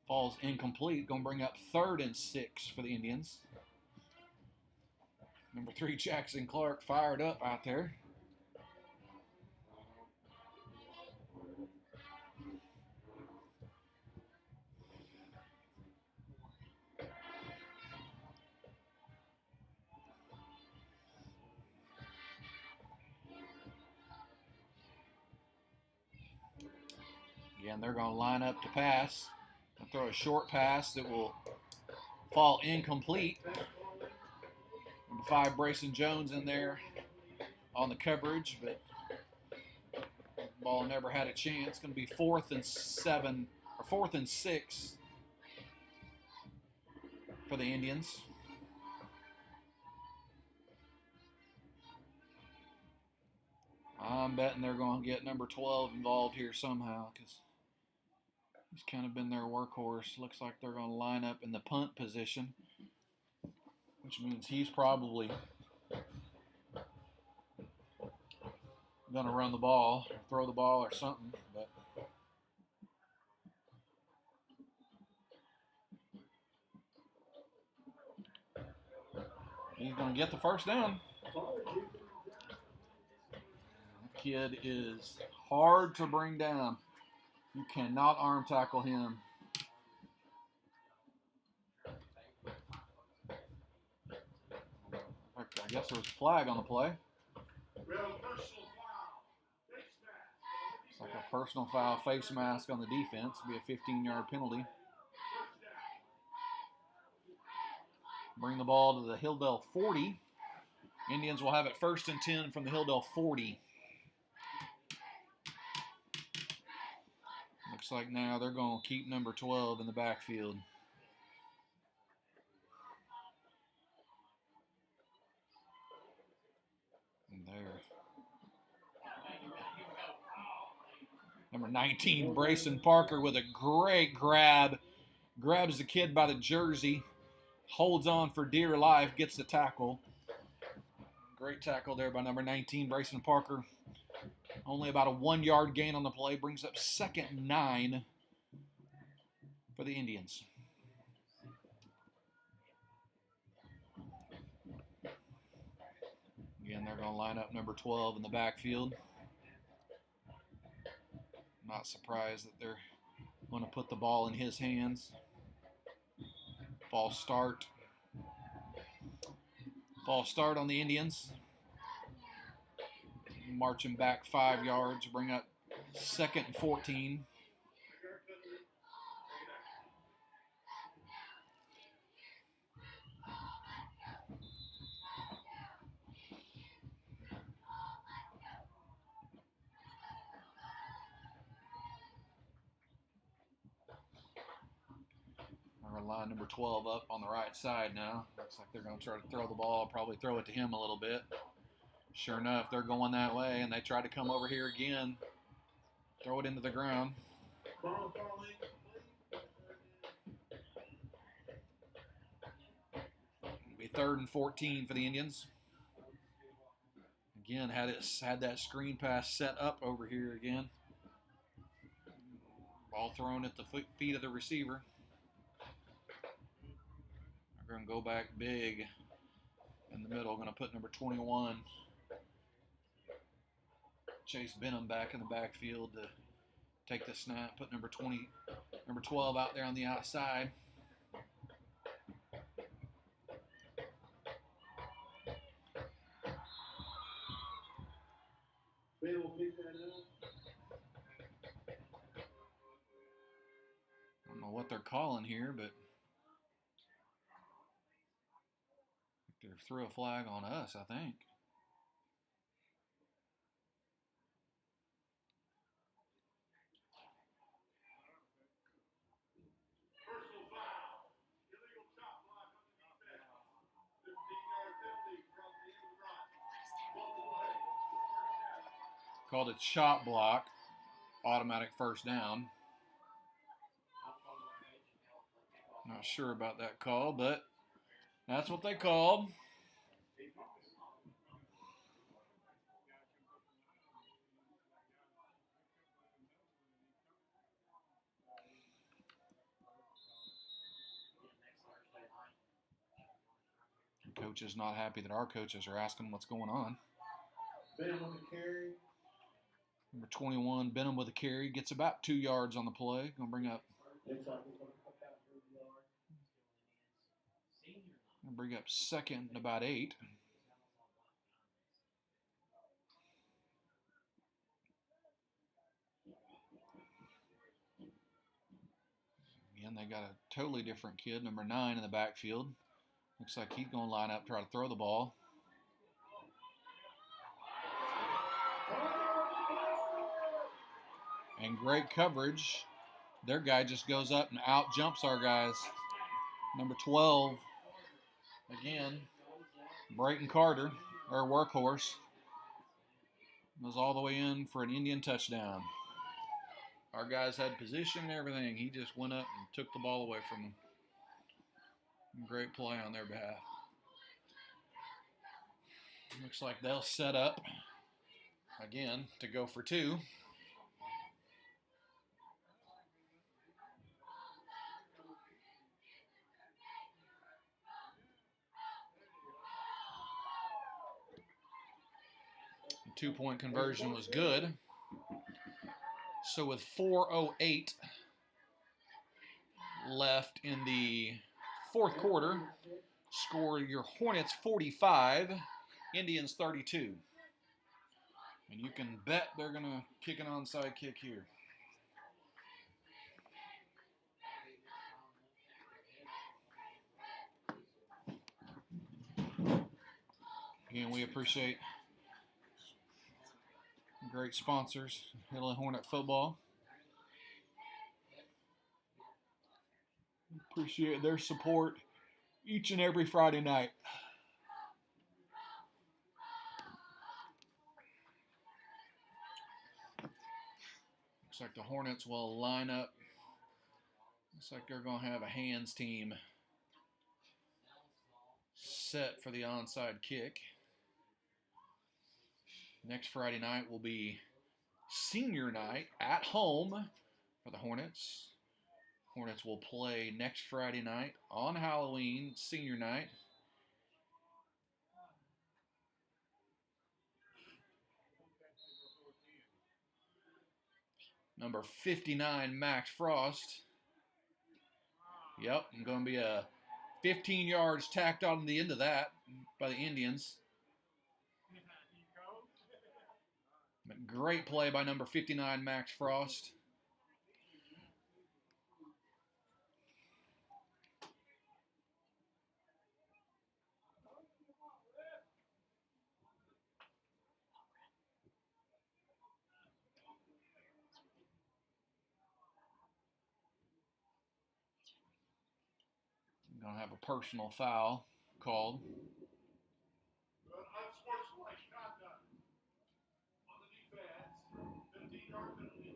Falls incomplete. Going to bring up 3rd and 6 for the Indians. Number 3, Jackson Clark, fired up out there. Again, they're going to line up to pass. I'll throw a short pass that will fall incomplete. Number 5, Brayson Jones in there on the coverage, but the ball never had a chance. It's going to be 4th and 7 or 4th and 6 for the Indians. I'm betting they're going to get number 12 involved here somehow because he's kind of been their workhorse. Looks like they're going to line up in the punt position, which means he's probably going to run the ball, or throw the ball or something. But he's going to get the first down. Kid is hard to bring down. You cannot arm tackle him. I guess there was a flag on the play. It's like a personal foul, face mask on the defense. It'll be a 15-yard penalty. Bring the ball to the Hilldale 40. Indians will have it 1st and 10 from the Hilldale 40. Looks like now they're going to keep number 12 in the backfield. And there. Number 19, Brayson Parker with a great grab. Grabs the kid by the jersey. Holds on for dear life. Gets the tackle. Great tackle there by number 19, Brayson Parker. Only about a 1-yard gain on the play. Brings up 2nd and 9 for the Indians. Again, they're going to line up number 12 in the backfield. Not surprised that they're going to put the ball in his hands. False start. False start on the Indians. Marching back 5 yards, bring up 2nd and 14. We're going to line number 12 up on the right side now. Looks like they're going to try to throw the ball, probably throw it to him a little bit. Sure enough, they're going that way, and they try to come over here again. Throw it into the ground. It'll be 3rd and 14 for the Indians. Again, had that screen pass set up over here again. Ball thrown at the feet of the receiver. They're going to go back big in the middle. Going to put number 21. Chase Benham back in the backfield to take the snap. Put number 12 out there on the outside. I don't know what they're calling here, but they threw a flag on us, I think. Called a chop block, automatic first down. Not sure about that call, but that's what they called. Coach is not happy that our coaches are asking what's going on. Benham with the carry. Number 21, Benham with a carry, gets about 2 yards on the play. Gonna bring up second and about 8. Again, they got a totally different kid, number 9 in the backfield. Looks like he's gonna line up, try to throw the ball. And great coverage. Their guy just goes up and out jumps our guys. Number 12, again, Brayton Carter, our workhorse, was all the way in for an Indian touchdown. Our guys had position and everything. He just went up and took the ball away from them. Great play on their behalf. Looks like they'll set up again to go for 2. The 2-point conversion was good. So with 4:08 left in the fourth quarter, score your Hornets 45, Indians 32. And you can bet they're going to kick an onside kick here. Again, we appreciate great sponsors, Hilldale Hornet Football. Appreciate their support each and every Friday night. Looks like the Hornets will line up. Looks like they're going to have a hands team set for the onside kick. Next Friday night will be senior night at home for the Hornets. Hornets will play next Friday night on Halloween, senior night. Number 59, Max Frost. Yep, going to be a 15 yards tacked on the end of that by the Indians. Great play by number 59, Max Frost. Going to have a personal foul called. Unsportsmanlike conduct on the defense. 15-yard penalty.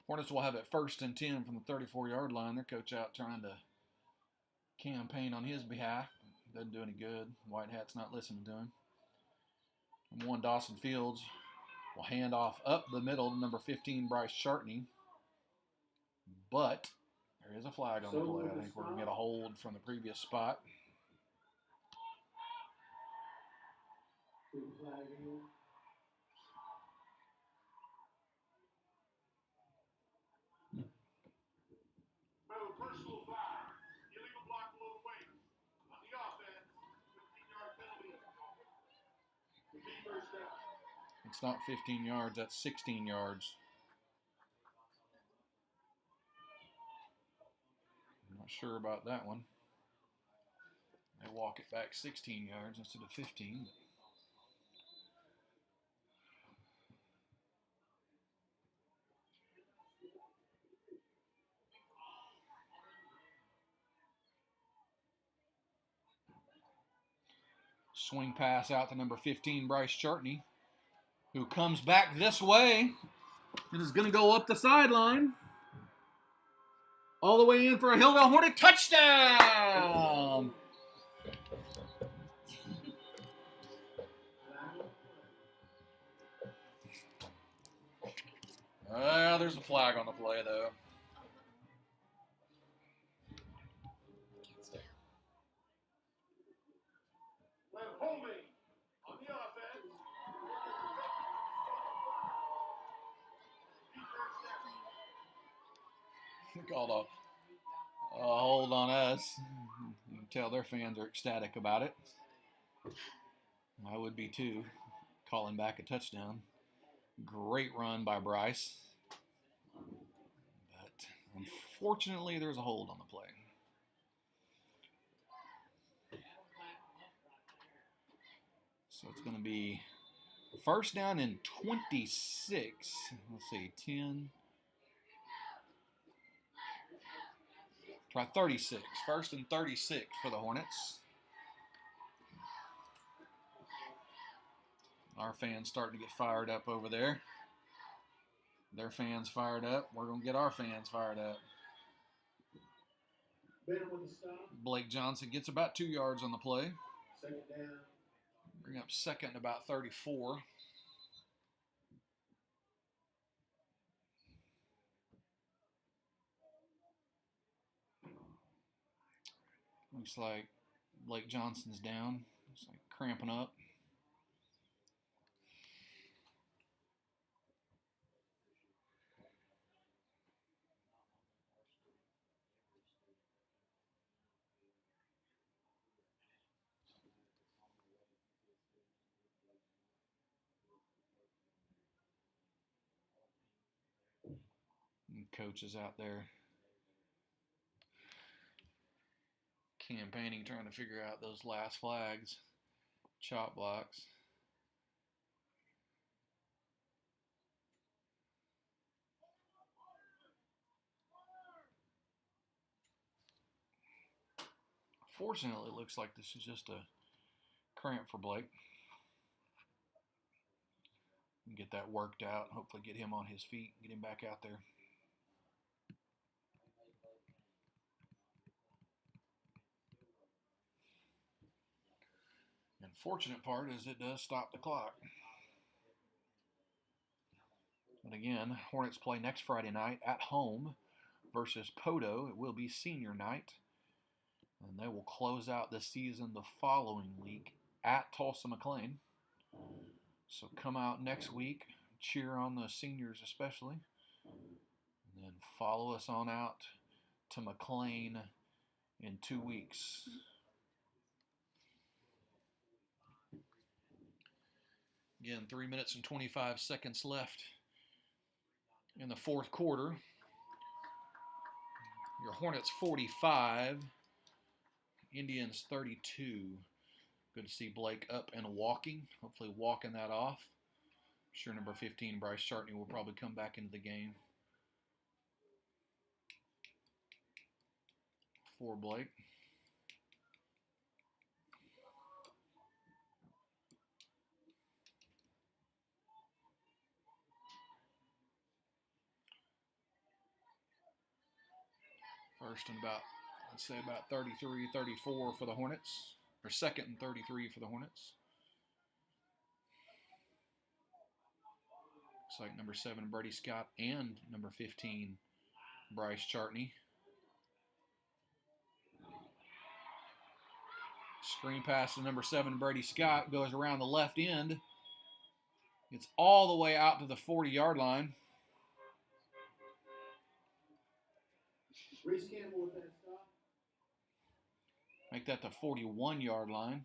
Hornets will have it 1st and 10 from the 34-yard line. Their coach out trying to campaign on his behalf. Doesn't do any good. White Hat's not listening to him. Number 1, Dawson Fields will hand off up the middle to number 15, Bryce Chartney. But there is a flag on the play. I think we're going to get a hold from the previous spot. Personal foul. Illegal block below the waist. On the offense, 15-yard penalty. First down. It's not 15 yards, that's 16 yards. I'm not sure about that one. They walk it back 16 yards instead of 15. Swing pass out to number 15, Bryce Chartney, who comes back this way and is going to go up the sideline. All the way in for a Hilldale Hornet touchdown! There's a flag on the play, though. Homing on the offense. Called a hold on us. You can tell their fans are ecstatic about it. I would be too, calling back a touchdown. Great run by Bryce. But unfortunately, there's a hold on the play. So it's going to be first down and 26. Let's see, 10. Try 36. First and 36 for the Hornets. Our fans starting to get fired up over there. Their fans fired up. We're going to get our fans fired up. Blake Johnson gets about 2 yards on the play. Second down. Bring up second and about 34. Looks like Blake Johnson's down. Looks like cramping up. And coach is out there campaigning, trying to figure out those last flags, chop blocks. Fortunately, it looks like this is just a cramp for Blake. Get that worked out. Hopefully get him on his feet, get him back out there. The unfortunate part is it does stop the clock. But again, Hornets play next Friday night at home versus Poto. It will be senior night. And they will close out the season the following week at Tulsa McLean. So come out next week, cheer on the seniors especially, and then follow us on out to McLean in 2 weeks. Again, 3 minutes and 25 seconds left in the fourth quarter. Your Hornets 45, Indians 32. Good to see Blake up and walking, hopefully walking that off. I'm sure number 15, Bryce Chartney, will probably come back into the game for Blake. First and about, let's say about 33, 34 for the Hornets. Or second and 33 for the Hornets. Looks like number 7, Brady Scott, and number 15, Bryce Chartney. Screen pass to number 7, Brady Scott, goes around the left end. It's all the way out to the 40-yard line. Reese Campbell with that stop. Make that the 41-yard line.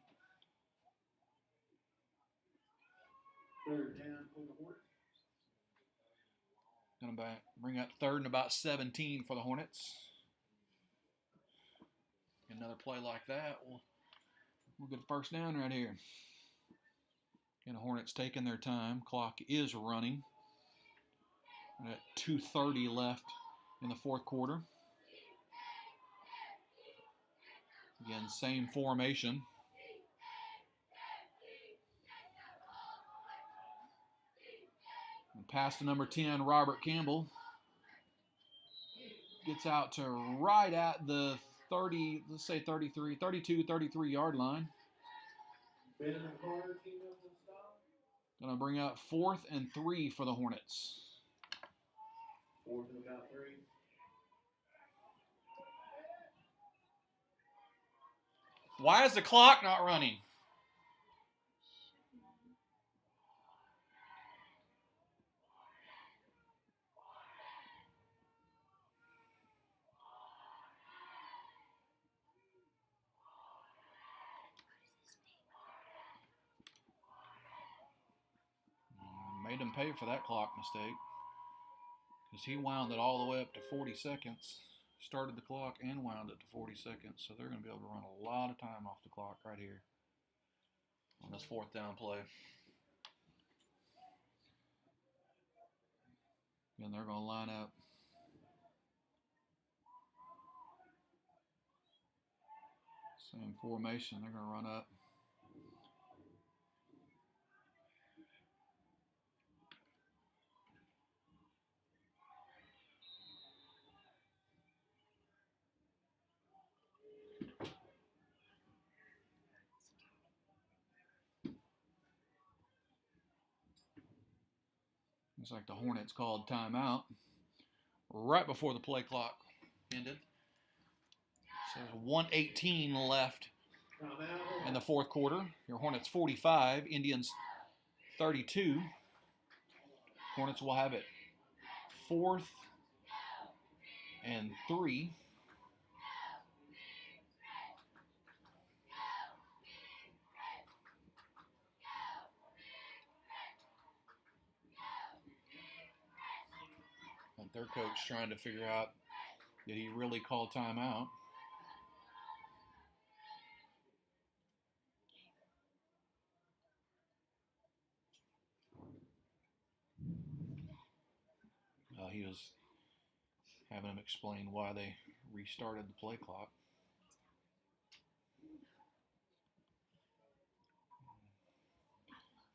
Third down for the Hornets. Going to bring up third and about 17 for the Hornets. Another play like that, we'll get a first down right here. And the Hornets taking their time. Clock is running. At 2:30 left in the fourth quarter. Again, same formation. Pass to number 10, Robert Campbell. Gets out to right at the 30, let's say 33, 32, 33-yard line. Ben and Carter team up and stop. Going to bring up 4th and 3 for the Hornets. 4th and about 3. Why is the clock not running? Made him pay for that clock mistake because he wound it all the way up to 40 seconds. Started the clock and wound it to 40 seconds, so they're going to be able to run a lot of time off the clock right here on this 4th down play. And they're going to line up. Same formation. They're going to run up. Looks like the Hornets called timeout right before the play clock ended. So there's 1:18 left in the 4th quarter. Your Hornets 45, Indians 32. Hornets will have it 4th and 3. And their coach trying to figure out, did he really call timeout? He was having him explain why they restarted the play clock.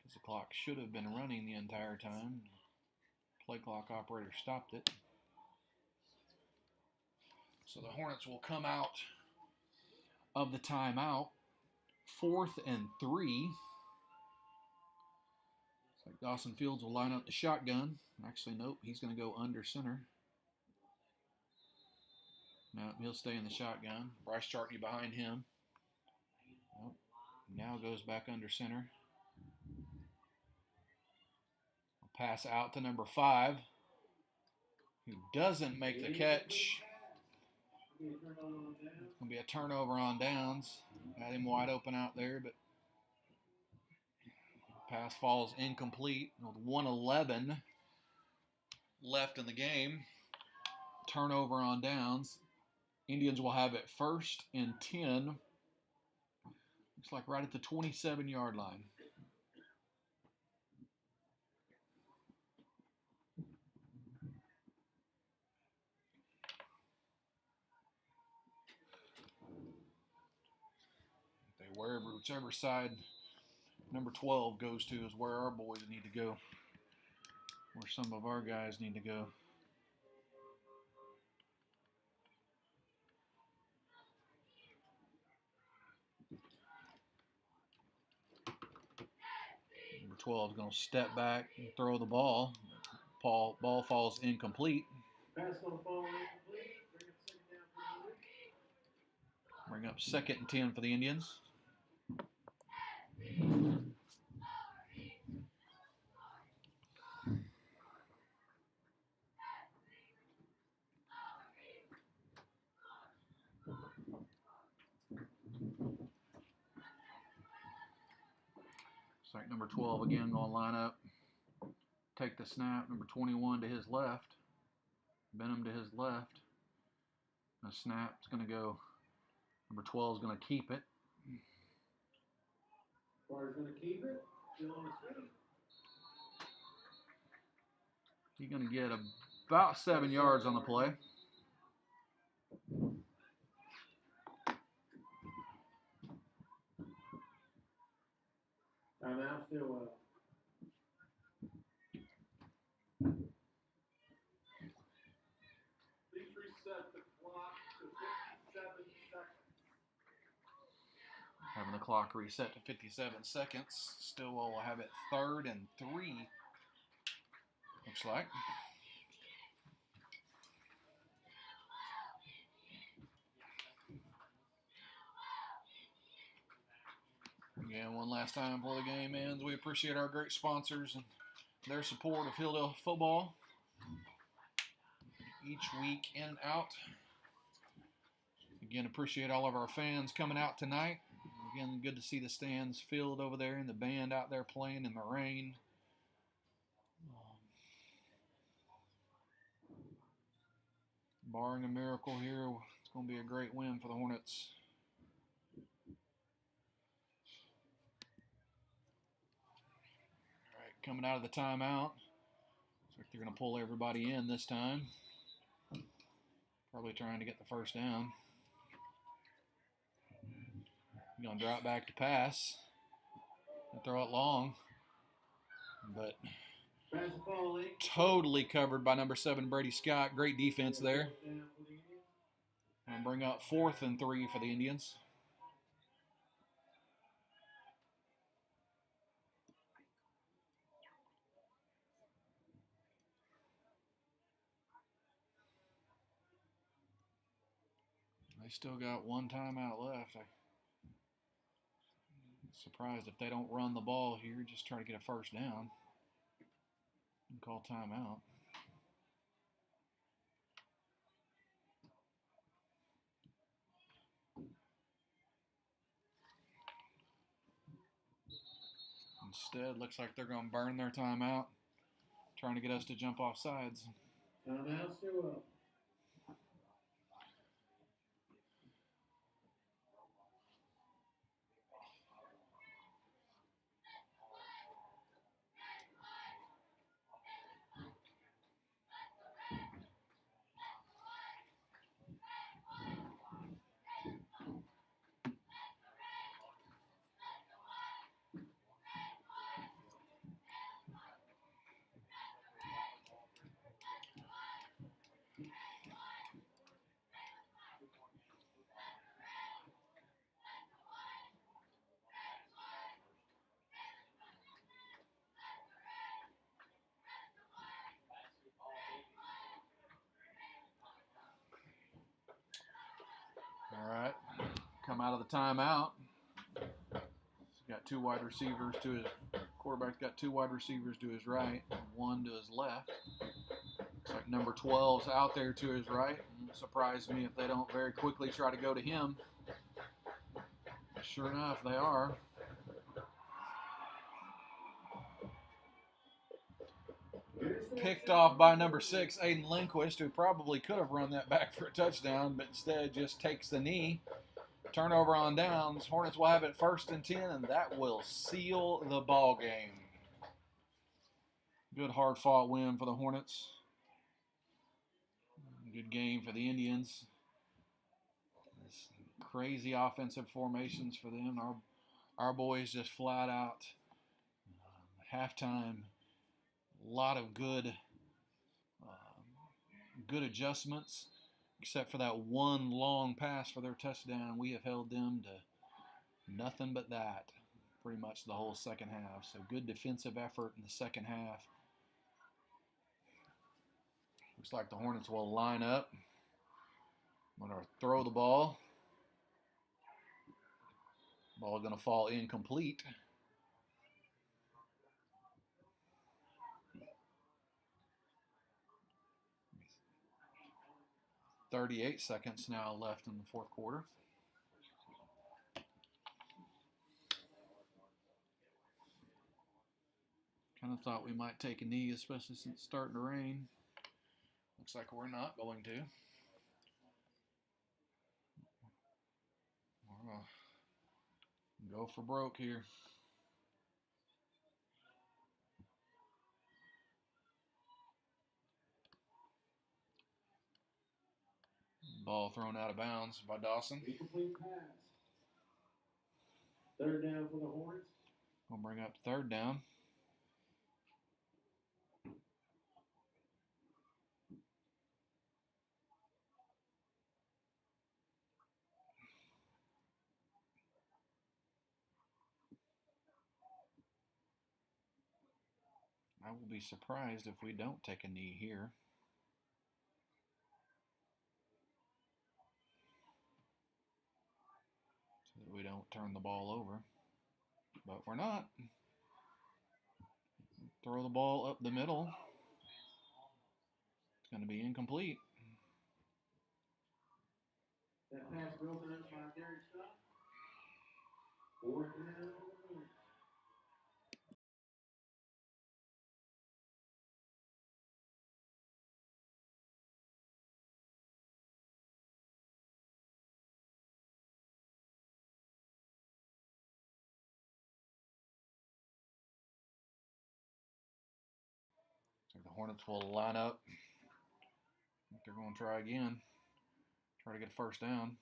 Because the clock should have been running the entire time. Play clock operator stopped it. So the Hornets will come out of the timeout. 4th and 3. Looks like Dawson Fields will line up the shotgun. Actually, nope, he's going to go under center. No, he'll stay in the shotgun. Bryce Chartney behind him. Nope. Now goes back under center. Pass out to number 5, who doesn't make the catch. It's going to be a turnover on downs. Had him wide open out there, but pass falls incomplete with 1:11 left in the game. Turnover on downs. Indians will have it 1st and 10. Looks like right at the 27-yard line. Whichever side number 12 goes to is where our boys need to go, where some of our guys need to go. Number 12 is going to step back and throw the ball. Ball falls incomplete. Pass on the ball incomplete. Bring up 2nd Bring up 2nd and 10 for the Indians. and 10 for the Indians. It's like number 12 again going to line up. Take the snap. Number 21 to his left. Benham to his left. The snap's going to go. Number 12 is going to keep it. Carter's going to keep it. Still on his feet. He's going to get about 7 yards on the play. Timeout, Stilwell. Clock reset to 57 seconds. Stilwell will have it 3rd and 3. Looks like. Again, one last time before the game ends, we appreciate our great sponsors and their support of Hilldale football each week in and out. Again, appreciate all of our fans coming out tonight. Again, good to see the stands filled over there and the band out there playing in the rain. Barring a miracle here, it's going to be a great win for the Hornets. All right, coming out of the timeout. Looks like they're going to pull everybody in this time. Probably trying to get the first down. Going to drop back to pass and throw it long. But totally covered by number 7, Brady Scott. Great defense there. And bring up 4th and 3 for the Indians. They still got one timeout left. I'm surprised if they don't run the ball here, just try to get a first down and call timeout. Instead, looks like they're going to burn their timeout, trying to get us to jump off sides. Timeout, Stilwell. All right, come out of the timeout. He's got 2 wide receivers to his quarterback's got 2 wide receivers to his right, and 1 to his left. Looks like number 12's out there to his right. Wouldn't surprise me if they don't very quickly try to go to him. Sure enough, they are. Picked off by number 6, Aiden Lindquist, who probably could have run that back for a touchdown, but instead just takes the knee. Turnover on downs. Hornets will have it 1st and 10, and that will seal the ball game. Good hard-fought win for the Hornets. Good game for the Indians. Crazy offensive formations for them. Our boys just flat out halftime. A lot of good adjustments, except for that one long pass for their touchdown. We have held them to nothing but that pretty much the whole second half. So good defensive effort in the second half. Looks like the Hornets will line up. I'm going to throw the ball. Ball going to fall incomplete. 38 seconds now left in the 4th quarter. Kind of thought we might take a knee, especially since it's starting to rain. Looks like we're not going to. We're going to go for broke here. Ball thrown out of bounds by Dawson. Incomplete pass. 3rd down for the Hornets. We'll bring up 3rd down. I will be surprised if we don't take a knee here. So that we don't turn the ball over. But we're not. Throw the ball up the middle. It's going to be incomplete. That pass broken up by Derek Scott. 4th down. So the Hornets will line up. I think they're going to try again. Try to get a first down.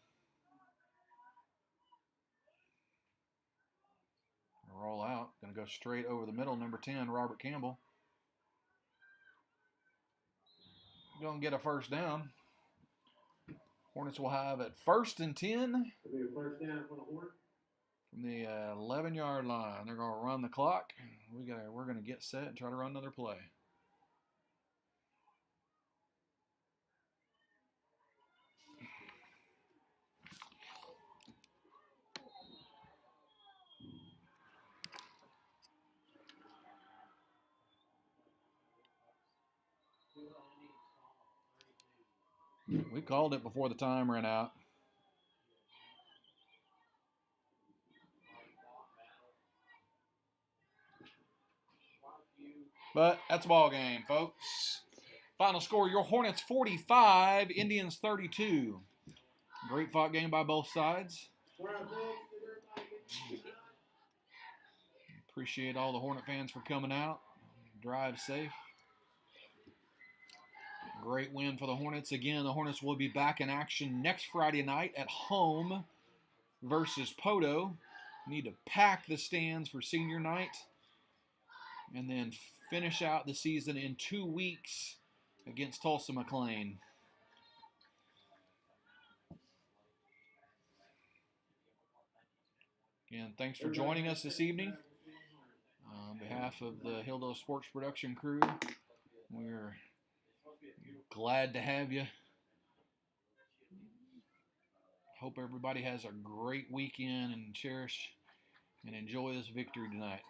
Roll out. Going to go straight over the middle. Number 10, Robert Campbell. Going to get a first down. Hornets will have it 1st and 10. It'll be a first down for the Hornets. From the 11-yard line. They're going to run the clock. We're going to get set and try to run another play. We called it before the time ran out. But that's a ball game, folks. Final score, your Hornets 45, Indians 32. Great fought game by both sides. Appreciate all the Hornet fans for coming out. Drive safe. Great win for the Hornets. Again, the Hornets will be back in action next Friday night at home versus Poto. Need to pack the stands for senior night and then finish out the season in 2 weeks against Tulsa McLean. Again, thanks for joining us this evening. On behalf of the Hilldale Sports Production crew, we're glad to have you. Hope everybody has a great weekend and cherish and enjoy this victory tonight.